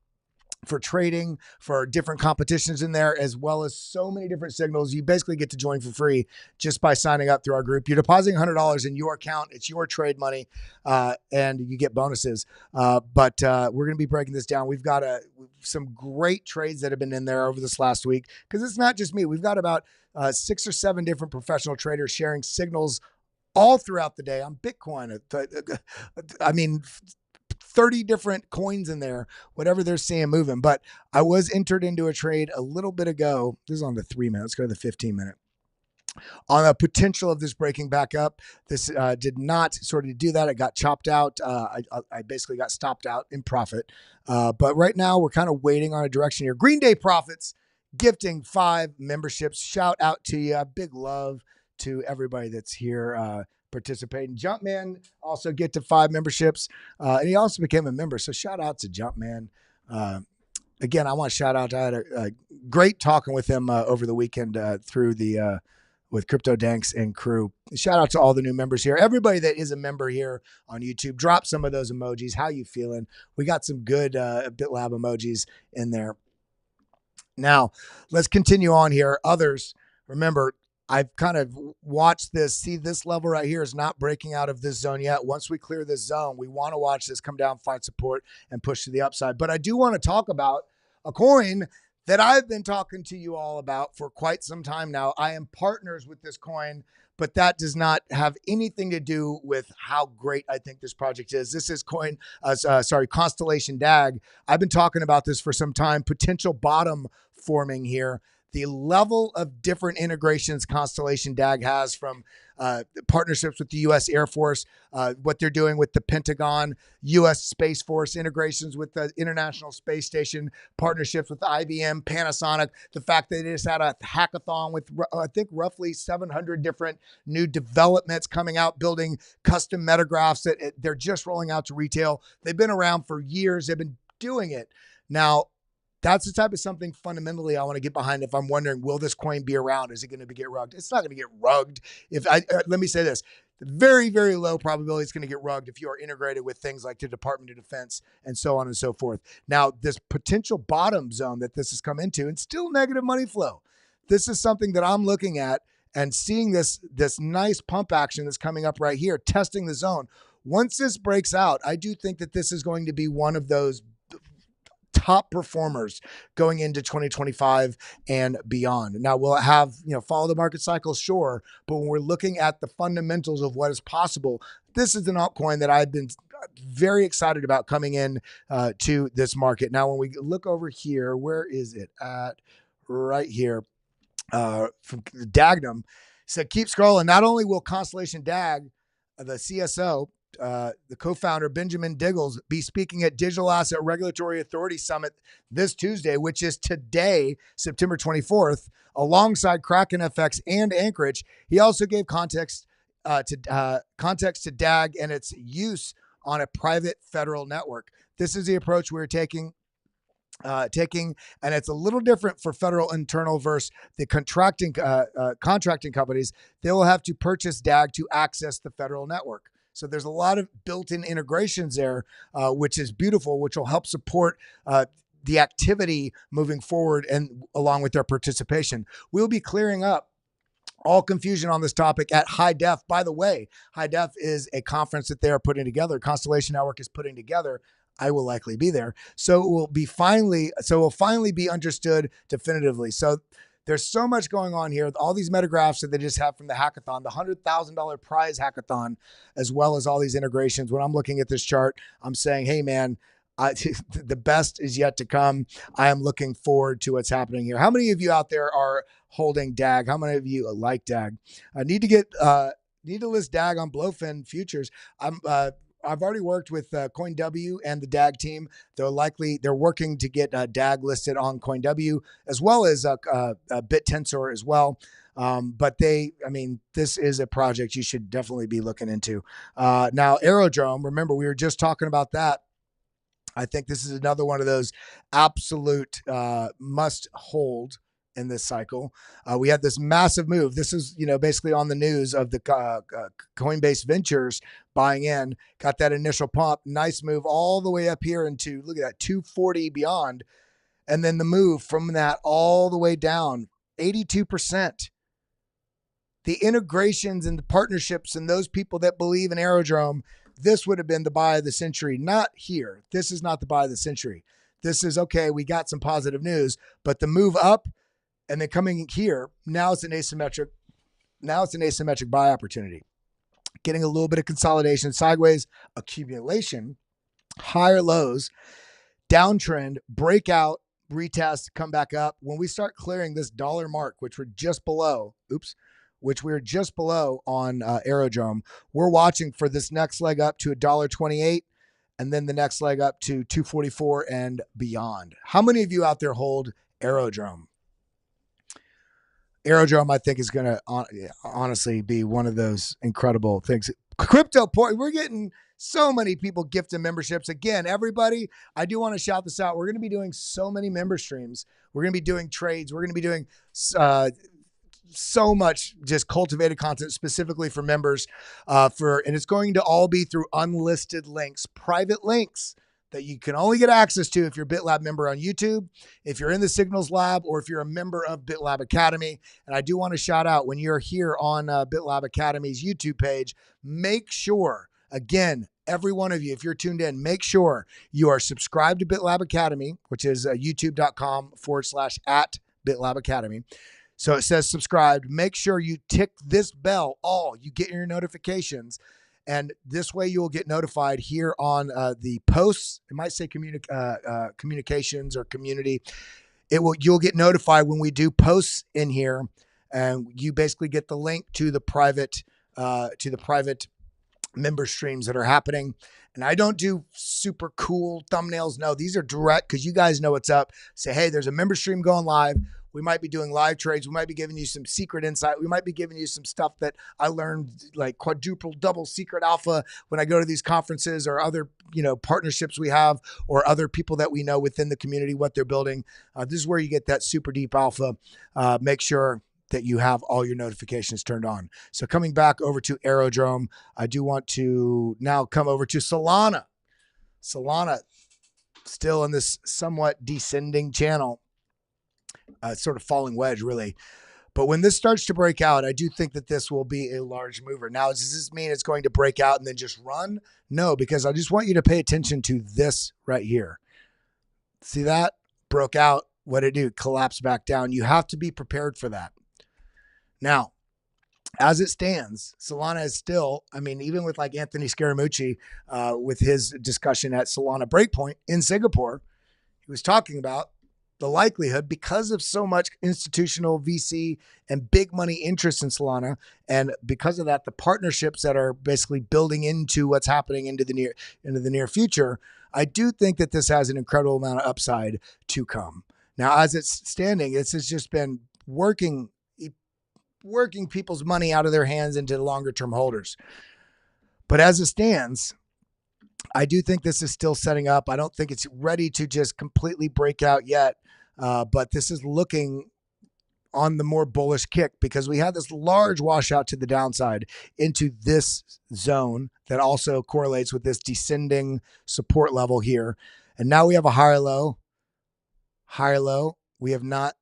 for trading, for different competitions in there, as well as so many different signals. You basically get to join for free just by signing up through our group. You're depositing $100 in your account. It's your trade money, and you get bonuses. But we're going to be breaking this down. We've got some great trades that have been in there over this last week, because it's not just me. We've got about 6 or 7 different professional traders sharing signals all throughout the day on Bitcoin. I mean, 30 different coins in there, whatever they're seeing moving. But I was entered into a trade a little bit ago. This is on the 3 minute. Let's go to the 15 minute. On the potential of this breaking back up. This did not sort of do that. It got chopped out. I basically got stopped out in profit. But right now we're kind of waiting on a direction here. Green Day Profits gifting 5 memberships. Shout out to you. Big love to everybody that's here participating. Jumpman also get to 5 memberships, and he also became a member. So shout out to Jumpman. Again, I want to shout out. I had a great talking with him over the weekend through the with Crypto Danks and crew. Shout out to all the new members here. Everybody that is a member here on YouTube, drop some of those emojis. How you feeling? We got some good BitLab emojis in there. Now, let's continue on here. Others, remember, I've kind of watched this. See, this level right here is not breaking out of this zone yet. Once we clear this zone, we want to watch this come down, find support, and push to the upside. But I do want to talk about a coin that I've been talking to you all about for quite some time now. I am partners with this coin, but that does not have anything to do with how great I think this project is. This is Constellation DAG. I've been talking about this for some time. Potential bottom forming here. The level of different integrations Constellation DAG has, from partnerships with the U.S. Air Force, what they're doing with the Pentagon, U.S. Space Force, integrations with the International Space Station, partnerships with IBM, Panasonic, the fact that they just had a hackathon with, I think, roughly 700 different new developments coming out, building custom metagraphs that they're just rolling out to retail. They've been around for years. They've been doing it. Now, that's the type of something fundamentally I want to get behind. If I'm wondering, will this coin be around? Is it going to get rugged? It's not going to get rugged. Let me say this, very, very low probability it's going to get rugged if you are integrated with things like the Department of Defense and so on and so forth. Now, this potential bottom zone that this has come into, and still negative money flow. This is something that I'm looking at and seeing this nice pump action that's coming up right here, testing the zone. Once this breaks out, I do think that this is going to be one of those top performers going into 2025 and beyond. Now, will it have, follow the market cycle? Sure. But when we're looking at the fundamentals of what is possible, this is an altcoin that I've been very excited about coming in to this market. Now, when we look over here, where is it at? Right here from Dagnum. So keep scrolling. Not only will Constellation DAG, the CSO, the co-founder Benjamin Diggles, be speaking at Digital Asset Regulatory Authority Summit this Tuesday, which is today, September 24th, alongside Kraken FX and Anchorage. He also gave context to DAG and its use on a private federal network. This is the approach we're taking, and it's a little different for federal internal versus the contracting companies. They will have to purchase DAG to access the federal network. So there's a lot of built-in integrations there, which is beautiful, which will help support the activity moving forward and along with their participation. We'll be clearing up all confusion on this topic at High Def. By the way, High Def is a conference that they are putting together. Constellation Network is putting together. I will likely be there. So it will finally be understood definitively. So there's so much going on here. All these metagraphs that they just have from the hackathon, the $100,000 prize hackathon, as well as all these integrations. When I'm looking at this chart, I'm saying, hey man, the best is yet to come. I am looking forward to what's happening here. How many of you out there are holding DAG? How many of you like DAG? I need to list DAG on Blowfin futures. I've already worked with CoinW and the DAG team. They're working to get DAG listed on CoinW as well as BitTensor as well. But this is a project you should definitely be looking into. Now, Aerodrome, remember, we were just talking about that. I think this is another one of those absolute must hold in this cycle. We had this massive move. This is, basically on the news of the Coinbase Ventures buying in, got that initial pump, nice move all the way up here into, look at that, 240 beyond. And then the move from that all the way down, 82%. The integrations and the partnerships and those people that believe in Aerodrome, this would have been the buy of the century. Not here. This is not the buy of the century. This is, okay, we got some positive news, but the move up and then coming here, now it's an asymmetric buy opportunity. Getting a little bit of consolidation, sideways accumulation, higher lows, downtrend, breakout, retest, come back up. When we start clearing this dollar mark, which we're just below on Aerodrome, we're watching for this next leg up to $1.28 and then the next leg up to 244 and beyond. How many of you out there hold Aerodrome? Aerodrome, I think, is going to honestly be one of those incredible things. Crypto point. We're getting so many people gifting memberships. Again, everybody, I do want to shout this out. We're going to be doing so many member streams. We're going to be doing trades. We're going to be doing so much just cultivated content specifically for members, and it's going to all be through unlisted links, private links that you can only get access to if you're a BitLab member on YouTube, if you're in the Signals Lab, or if you're a member of BitLab Academy. And I do want to shout out, when you're here on BitLab Academy's YouTube page, make sure, again, every one of you, if you're tuned in, make sure you are subscribed to BitLab Academy, which is youtube.com/@BitLab Academy. So it says subscribed. Make sure you tick this bell, you get your notifications. And this way you will get notified here on the posts. It might say communications or community. You'll get notified when we do posts in here, and you basically get the link to the private member streams that are happening. And I don't do super cool thumbnails. No, these are direct because you guys know what's up. Say, hey, there's a member stream going live. We might be doing live trades. We might be giving you some secret insight. We might be giving you some stuff that I learned, like quadruple, double secret alpha when I go to these conferences, or other, partnerships we have, or other people that we know within the community, what they're building. This is where you get that super deep alpha. Make sure that you have all your notifications turned on. So coming back over to Aerodrome, I do want to now come over to Solana. Solana still in this somewhat descending channel. Sort of falling wedge, really. But when this starts to break out, I do think that this will be a large mover. Now, does this mean it's going to break out and then just run? No, because I just want you to pay attention to this right here. See that? Broke out. What did it do? Collapse back down. You have to be prepared for that. Now, as it stands, Solana is still, even with like Anthony Scaramucci, with his discussion at Solana Breakpoint in Singapore, he was talking about the likelihood, because of so much institutional VC and big money interest in Solana, and because of that, the partnerships that are basically building into what's happening into the near future, I do think that this has an incredible amount of upside to come. Now, as it's standing, it's just been working people's money out of their hands into longer term holders. But as it stands, I do think this is still setting up. I don't think it's ready to just completely break out yet. But this is looking on the more bullish kick, because we had this large washout to the downside into this zone that also correlates with this descending support level here. And now we have a higher low. We have not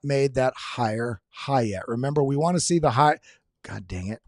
made that higher high yet. Remember, we want to see the high. God dang it.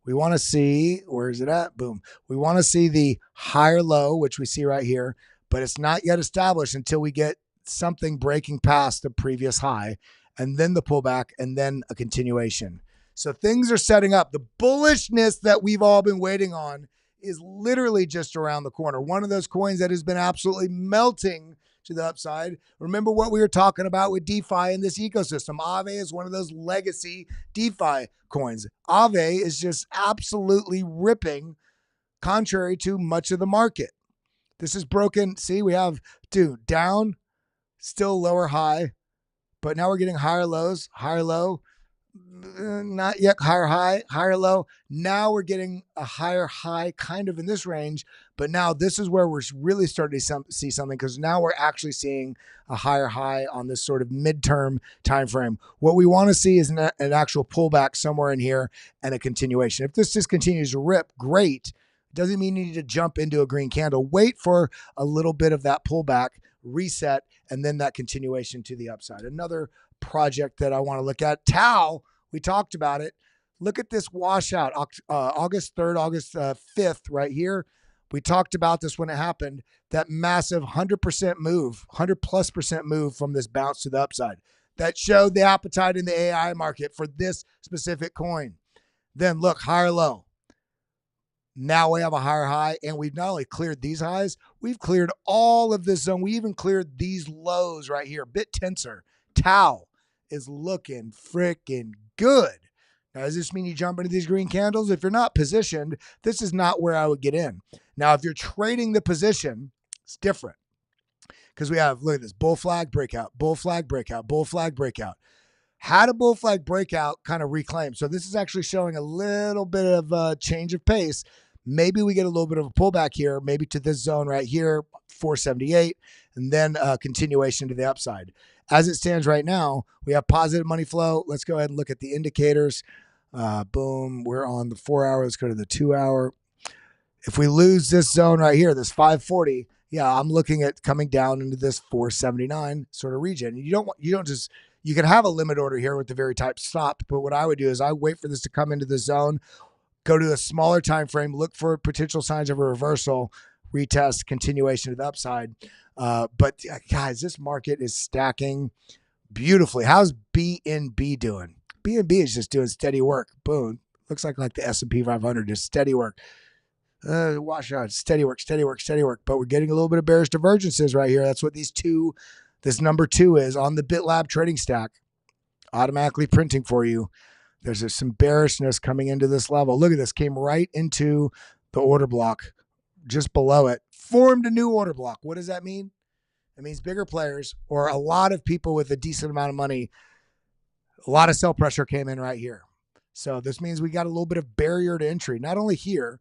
We want to see, where is it at? Boom. We want to see the higher low, which we see right here, but it's not yet established until we get something breaking past the previous high, and then the pullback, and then a continuation. So things are setting up. The bullishness that we've all been waiting on is literally just around the corner. One of those coins that has been absolutely melting to the upside. Remember what we were talking about with DeFi in this ecosystem. AAVE is one of those legacy DeFi coins. AAVE is just absolutely ripping, contrary to much of the market. This is broken. See, we have, down, still lower high, but now we're getting higher lows, higher low, not yet higher high, higher low. Now we're getting a higher high kind of in this range, but now this is where we're really starting to see something, because now we're actually seeing a higher high on this sort of midterm time frame. What we want to see is an actual pullback somewhere in here and a continuation. If this just continues to rip, great. Doesn't mean you need to jump into a green candle. Wait for a little bit of that pullback, reset, and then that continuation to the upside. Another project that I want to look at, Tau, we talked about it. Look at this washout, August 3rd, August 5th right here. We talked about this when it happened, that massive 100% move, 100+% move from this bounce to the upside. That showed the appetite in the AI market for this specific coin. Then look, higher low. Now we have a higher high, and we've not only cleared these highs, we've cleared all of this zone. We even cleared these lows right here. BitTensor, Tau is looking freaking good. Now, does this mean you jump into these green candles? If you're not positioned, this is not where I would get in. Now, if you're trading the position, it's different, because we have, look at this, bull flag, breakout, bull flag, breakout, bull flag, breakout. Had a bull flag breakout, kind of reclaimed. So this is actually showing a little bit of a change of pace. Maybe we get a little bit of a pullback here, maybe to this zone right here, 478, and then a continuation to the upside. As it stands right now, we have positive money flow. Let's go ahead and look at the indicators. Boom, we're on the 4 hour. Let's go to the 2 hour. If we lose this zone right here, this 540, yeah, I'm looking at coming down into this 479 sort of region. You don't just, you can have a limit order here with the very tight stop, but what I would do is I wait for this to come into the zone, go to a smaller time frame, look for potential signs of a reversal, retest, continuation to the upside. But guys, this market is stacking beautifully. How's BNB doing? BNB is just doing steady work. Boom. Looks like the S&P 500, just steady work. Watch out, steady work, steady work, steady work. But we're getting a little bit of bearish divergences right here. That's what this number 2 is on the BitLab trading stack, automatically printing for you. There's some bearishness coming into this level. Look at this, came right into the order block just below it, formed a new order block. What does that mean? It means bigger players or a lot of people with a decent amount of money, a lot of sell pressure came in right here. So this means we got a little bit of barrier to entry. Not only here,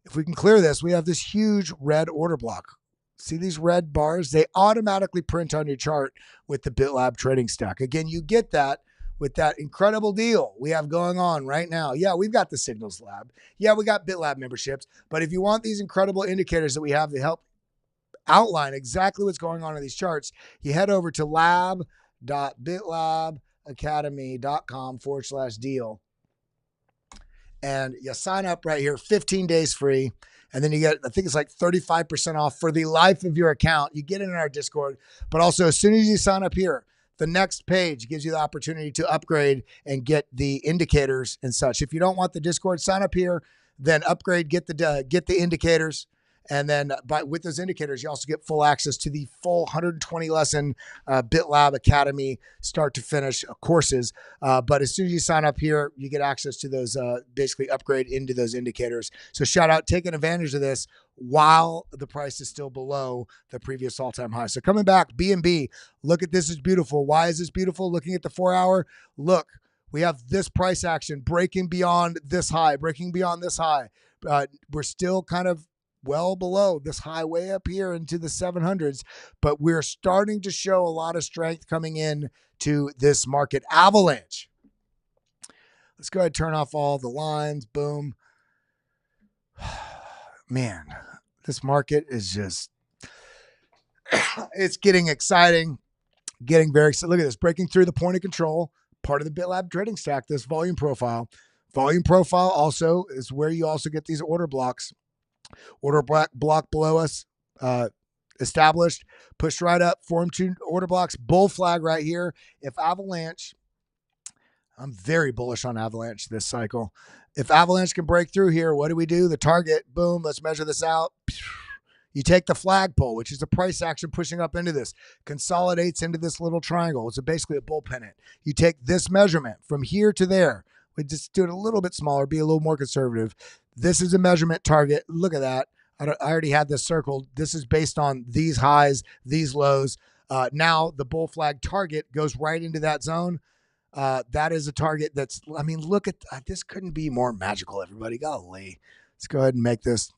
if we can clear this, we have this huge red order block. See these red bars? They automatically print on your chart with the BitLab trading stack. Again, you get that with that incredible deal we have going on right now. Yeah, we've got the Signals Lab. Yeah, we got BitLab memberships. But if you want these incredible indicators that we have to help outline exactly what's going on in these charts, you head over to lab.bitlabacademy.com/deal. And you sign up right here, 15 days free. And then you get, I think it's like 35% off for the life of your account. You get in our Discord. But also, as soon as you sign up here, the next page gives you the opportunity to upgrade and get the indicators and such. If you don't want the Discord, sign up here, then upgrade, get the indicators. And then with those indicators, you also get full access to the full 120 lesson BitLab Academy start to finish courses. But as soon as you sign up here, you get access to those, basically upgrade into those indicators. So shout out, taking advantage of this while the price is still below the previous all-time high. So coming back, BNB, look at this, is beautiful. Why is this beautiful? Looking at the 4 hour, look, we have this price action breaking beyond this high, breaking beyond this high. We're still kind of well below this high way up here into the 700s, but we're starting to show a lot of strength coming in to this market avalanche. Let's go ahead and turn off all the lines. Boom. Man, this market is just, it's getting exciting, getting very exciting. Look at this, breaking through the point of control, part of the BitLab trading stack, this volume profile. Volume profile also is where you also get these order blocks. Order block below us, established, pushed right up, formed 2 order blocks, bull flag right here. If Avalanche, I'm very bullish on Avalanche this cycle. If Avalanche can break through here, what do? The target, boom, let's measure this out. You take the flagpole, which is the price action pushing up into this, consolidates into this little triangle. It's basically a bull pennant. You take this measurement from here to there. We just do it a little bit smaller, be a little more conservative. This is a measurement target. Look at that. I already had this circled. This is based on these highs, these lows. Now the bull flag target goes right into that zone. That is a target that's, I mean, look at this. Couldn't be more magical, everybody. Golly. Let's go ahead and make this.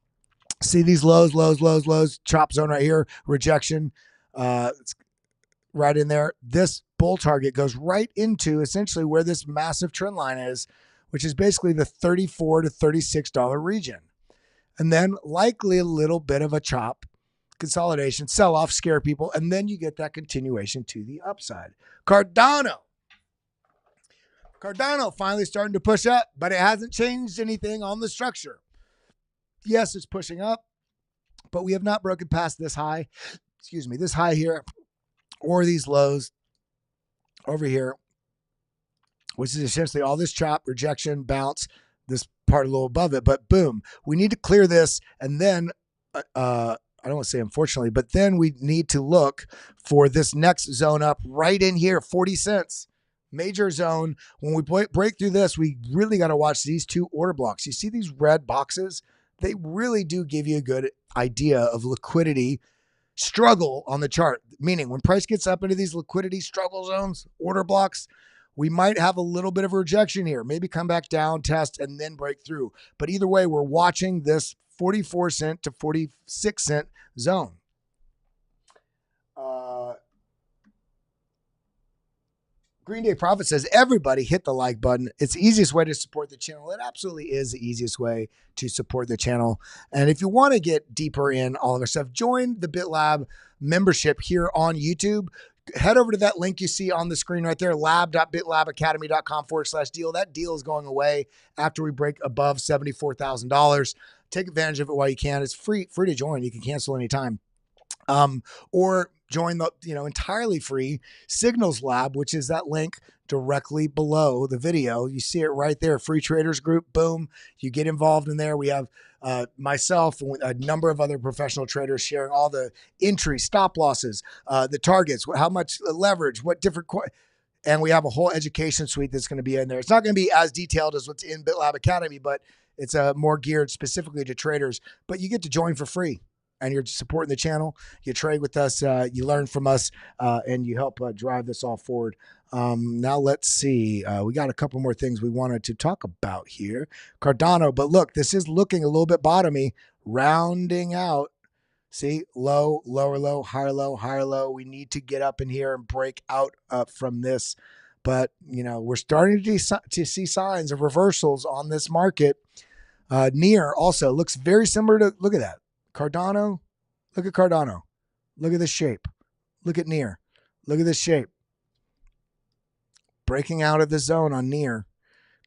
See these lows, chop zone right here, rejection. It's right in there. This bull target goes right into essentially where this massive trend line is, which is basically the $34 to $36 region. And then likely a little bit of a chop, consolidation, sell off, scare people, and then you get that continuation to the upside. Cardano finally starting to push up, but it hasn't changed anything on the structure. Yes, it's pushing up, but we have not broken past this high, this high here, or these lows over here, which is essentially all this chop, rejection, bounce, this part a little above it, but boom, we need to clear this. And then, I don't want to say unfortunately, but then we need to look for this next zone up right in here, 40 cents, major zone. When we break through this, we really got to watch these 2 order blocks. You see these red boxes? They really do give you a good idea of liquidity struggle on the chart, meaning when price gets up into these liquidity struggle zones, order blocks, We might have a little bit of a rejection here, maybe come back down, test, and then break through. But either way, we're watching this 44 cent to 46 cent zone. Green Day Prophet says, everybody hit the like button. It's the easiest way to support the channel. It absolutely is the easiest way to support the channel. And if you want to get deeper in all of our stuff, join the BitLab membership here on YouTube. Head over to that link you see on the screen right there, lab.bitlabacademy.com/deal. That deal is going away after we break above $74,000. Take advantage of it while you can. It's free to join. You can cancel anytime. Or join the, entirely free Signals Lab, which is that link directly below the video. You see it right there. Free traders group. Boom. You get involved in there. We have myself and a number of other professional traders sharing all the entries, stop losses, the targets, how much leverage, what different and we have a whole education suite that's going to be in there. It's not going to be as detailed as what's in BitLab Academy, but it's more geared specifically to traders. But you get to join for free. And you're supporting the channel, you trade with us, you learn from us, and you help drive this all forward. Now let's see. We got a couple more things we wanted to talk about here. Cardano, but look, this is looking a little bit bottomy, rounding out. See, low, lower low, higher low, higher low. We need to get up in here and break out from this. But, we're starting to see signs of reversals on this market. Near also looks very similar to, look at that. Cardano, look at Cardano. Look at this shape. Look at Near. Look at this shape. Breaking out of the zone on Near.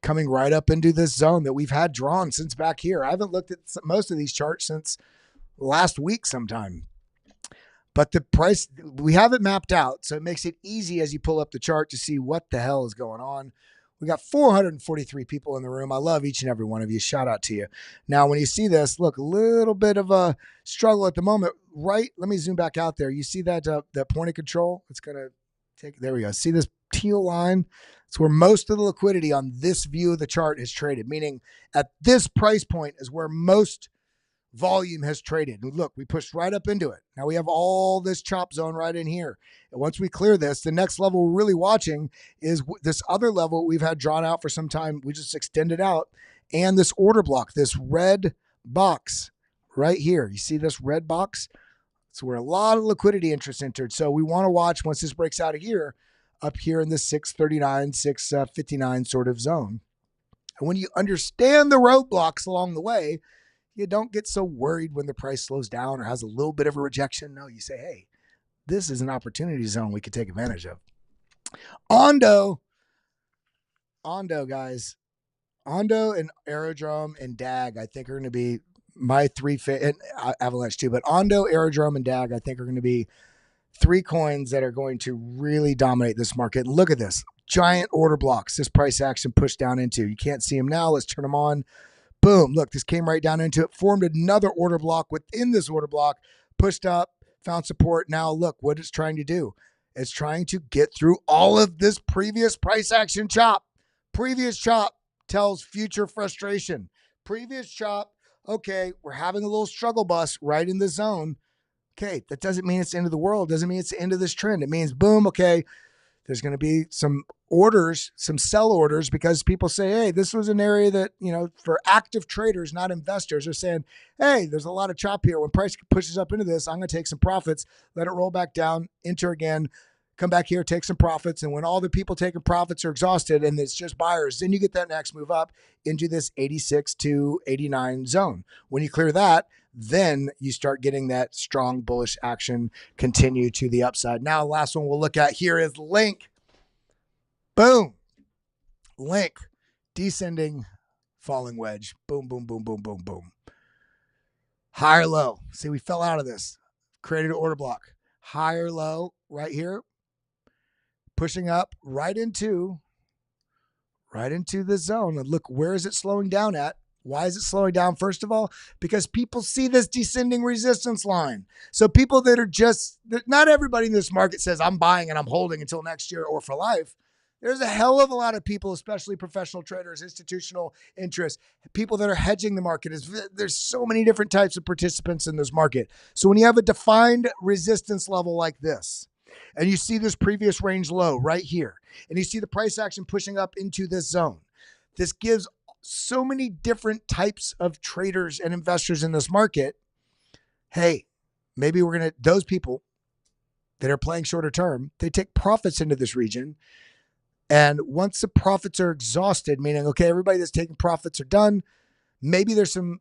Coming right up into this zone that we've had drawn since back here. I haven't looked at most of these charts since last week sometime. But the price, we have it mapped out. So it makes it easy as you pull up the chart to see what the hell is going on. We got 443 people in the room. I love each and every one of you. Shout out to you. Now, when you see this, look, a little bit of a struggle at the moment, right? Let me zoom back out there. You see that point of control? It's going to take, there we go. See this teal line? It's where most of the liquidity on this view of the chart is traded, meaning at this price point is where most volume has traded. And look, we pushed right up into it. Now we have all this chop zone right in here. And once we clear this, the next level we're really watching is this other level we've had drawn out for some time. We just extended out. And this order block, this red box right here. You see this red box? It's where a lot of liquidity interest entered. So we want to watch once this breaks out of here, up here in the 639, 659 sort of zone. And when you understand the roadblocks along the way, you don't get so worried when the price slows down or has a little bit of a rejection. No, you say, hey, this is an opportunity zone we could take advantage of. ONDO, guys. ONDO and Aerodrome and DAG, I think, are going to be my three, and Avalanche too, but ONDO, Aerodrome, and DAG, I think, are going to be three coins that are going to really dominate this market. And look at this. Giant order blocks this price action pushed down into. You can't see them now. Let's turn them on. Boom, look, this came right down into it, formed another order block within this order block, pushed up, found support. Now look what it's trying to do. It's trying to get through all of this previous price action chop. Previous chop tells future frustration. Previous chop, okay, we're having a little struggle bus right in the zone. Okay, that doesn't mean it's the end of the world. Doesn't mean it's the end of this trend. It means, boom, okay, there's going to be some orders, some sell orders, because people say, hey, this was an area that, for active traders, not investors, are saying, hey, there's a lot of chop here. When price pushes up into this, I'm going to take some profits, let it roll back down, enter again, come back here, take some profits. And when all the people taking profits are exhausted and it's just buyers, then you get that next move up into this 86 to 89 zone. When you clear that, then you start getting that strong bullish action continue to the upside. Now, last one we'll look at here is Link. Boom. Link. Descending, falling wedge. Boom, boom, boom, boom, boom, boom. Higher low. See, we fell out of this. Created an order block. Higher low right here. Pushing up right into the zone. And look, where is it slowing down at? Why is it slowing down? First of all, because people see this descending resistance line. So people that are not everybody in this market says, I'm buying and I'm holding until next year or for life. There's a hell of a lot of people, especially professional traders, institutional interests, people that are hedging the market. There's so many different types of participants in this market. So when you have a defined resistance level like this, and you see this previous range low right here, and you see the price action pushing up into this zone. This gives so many different types of traders and investors in this market. Hey, maybe those people that are playing shorter term, they take profits into this region. And once the profits are exhausted, meaning, okay, everybody that's taking profits are done, maybe there's some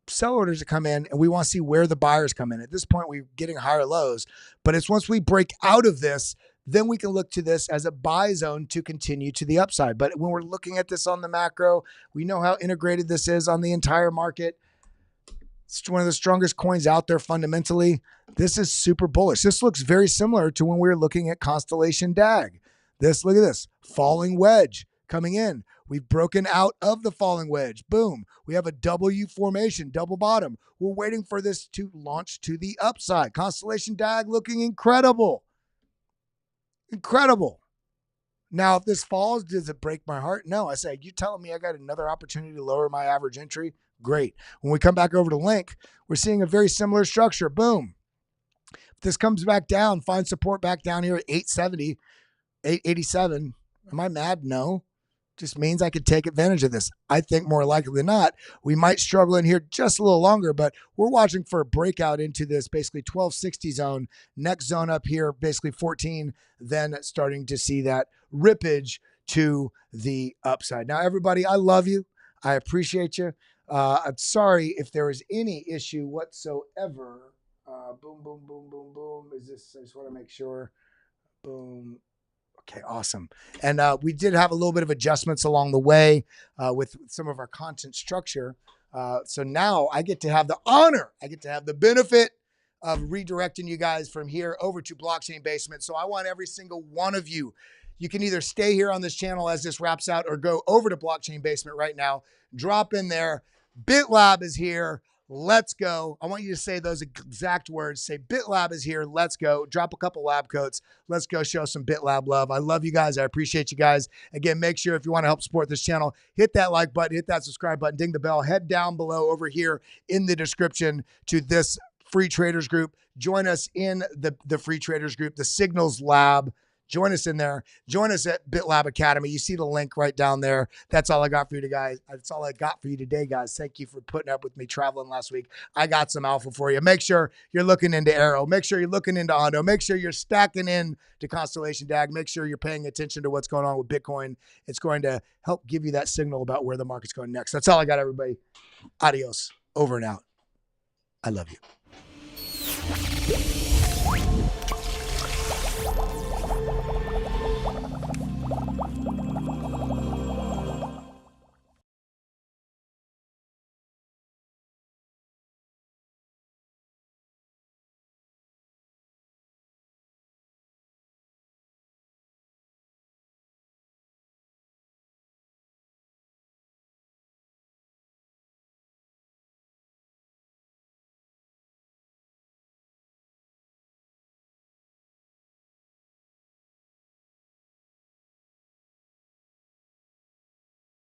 sell orders that come in and we want to see where the buyers come in. At this point, we're getting higher lows, but it's once we break out of this, then we can look to this as a buy zone to continue to the upside. But when we're looking at this on the macro, we know how integrated this is on the entire market. It's one of the strongest coins out there fundamentally. This is super bullish. This looks very similar to when we were looking at Constellation DAG. Look at this, falling wedge coming in. We've broken out of the falling wedge. Boom. We have a W formation, double bottom. We're waiting for this to launch to the upside. Constellation DAG looking incredible. Incredible. Now, if this falls, does it break my heart? No. I say, you telling me I got another opportunity to lower my average entry? Great. When we come back over to Link, we're seeing a very similar structure. Boom. If this comes back down, find support back down here at 870, 887. Am I mad? No. Just means I could take advantage of this. I think more likely than not, we might struggle in here just a little longer, but we're watching for a breakout into this basically 1260 zone. Next zone up here, basically 14, then starting to see that rippage to the upside. Now, everybody, I love you. I appreciate you. I'm sorry if there was any issue whatsoever. Boom, boom, boom, boom, boom. I just want to make sure. Boom. Okay, awesome. And we did have a little bit of adjustments along the way with some of our content structure. So now I get to have the honor, I get to have the benefit of redirecting you guys from here over to Blockchain Basement. So I want every single one of you, you can either stay here on this channel as this wraps out or go over to Blockchain Basement right now. Drop in there. BitLab is here. Let's go. I want you to say those exact words. Say BitLab is here. Let's go. Drop a couple lab coats. Let's go show some BitLab love. I love you guys. I appreciate you guys. Again, make sure if you want to help support this channel, hit that like button, hit that subscribe button, ding the bell, head down below over here in the description to this free traders group. Join us in the free traders group, the Signals Lab. Join us in there. Join us at BitLab Academy. You see the link right down there. That's all I got for you guys. That's all I got for you today, guys. Thank you for putting up with me traveling last week. I got some alpha for you. Make sure you're looking into AERO. Make sure you're looking into ONDO. Make sure you're stacking in to Constellation DAG. Make sure you're paying attention to what's going on with Bitcoin. It's going to help give you that signal about where the market's going next. That's all I got, everybody. Adios. Over and out. I love you.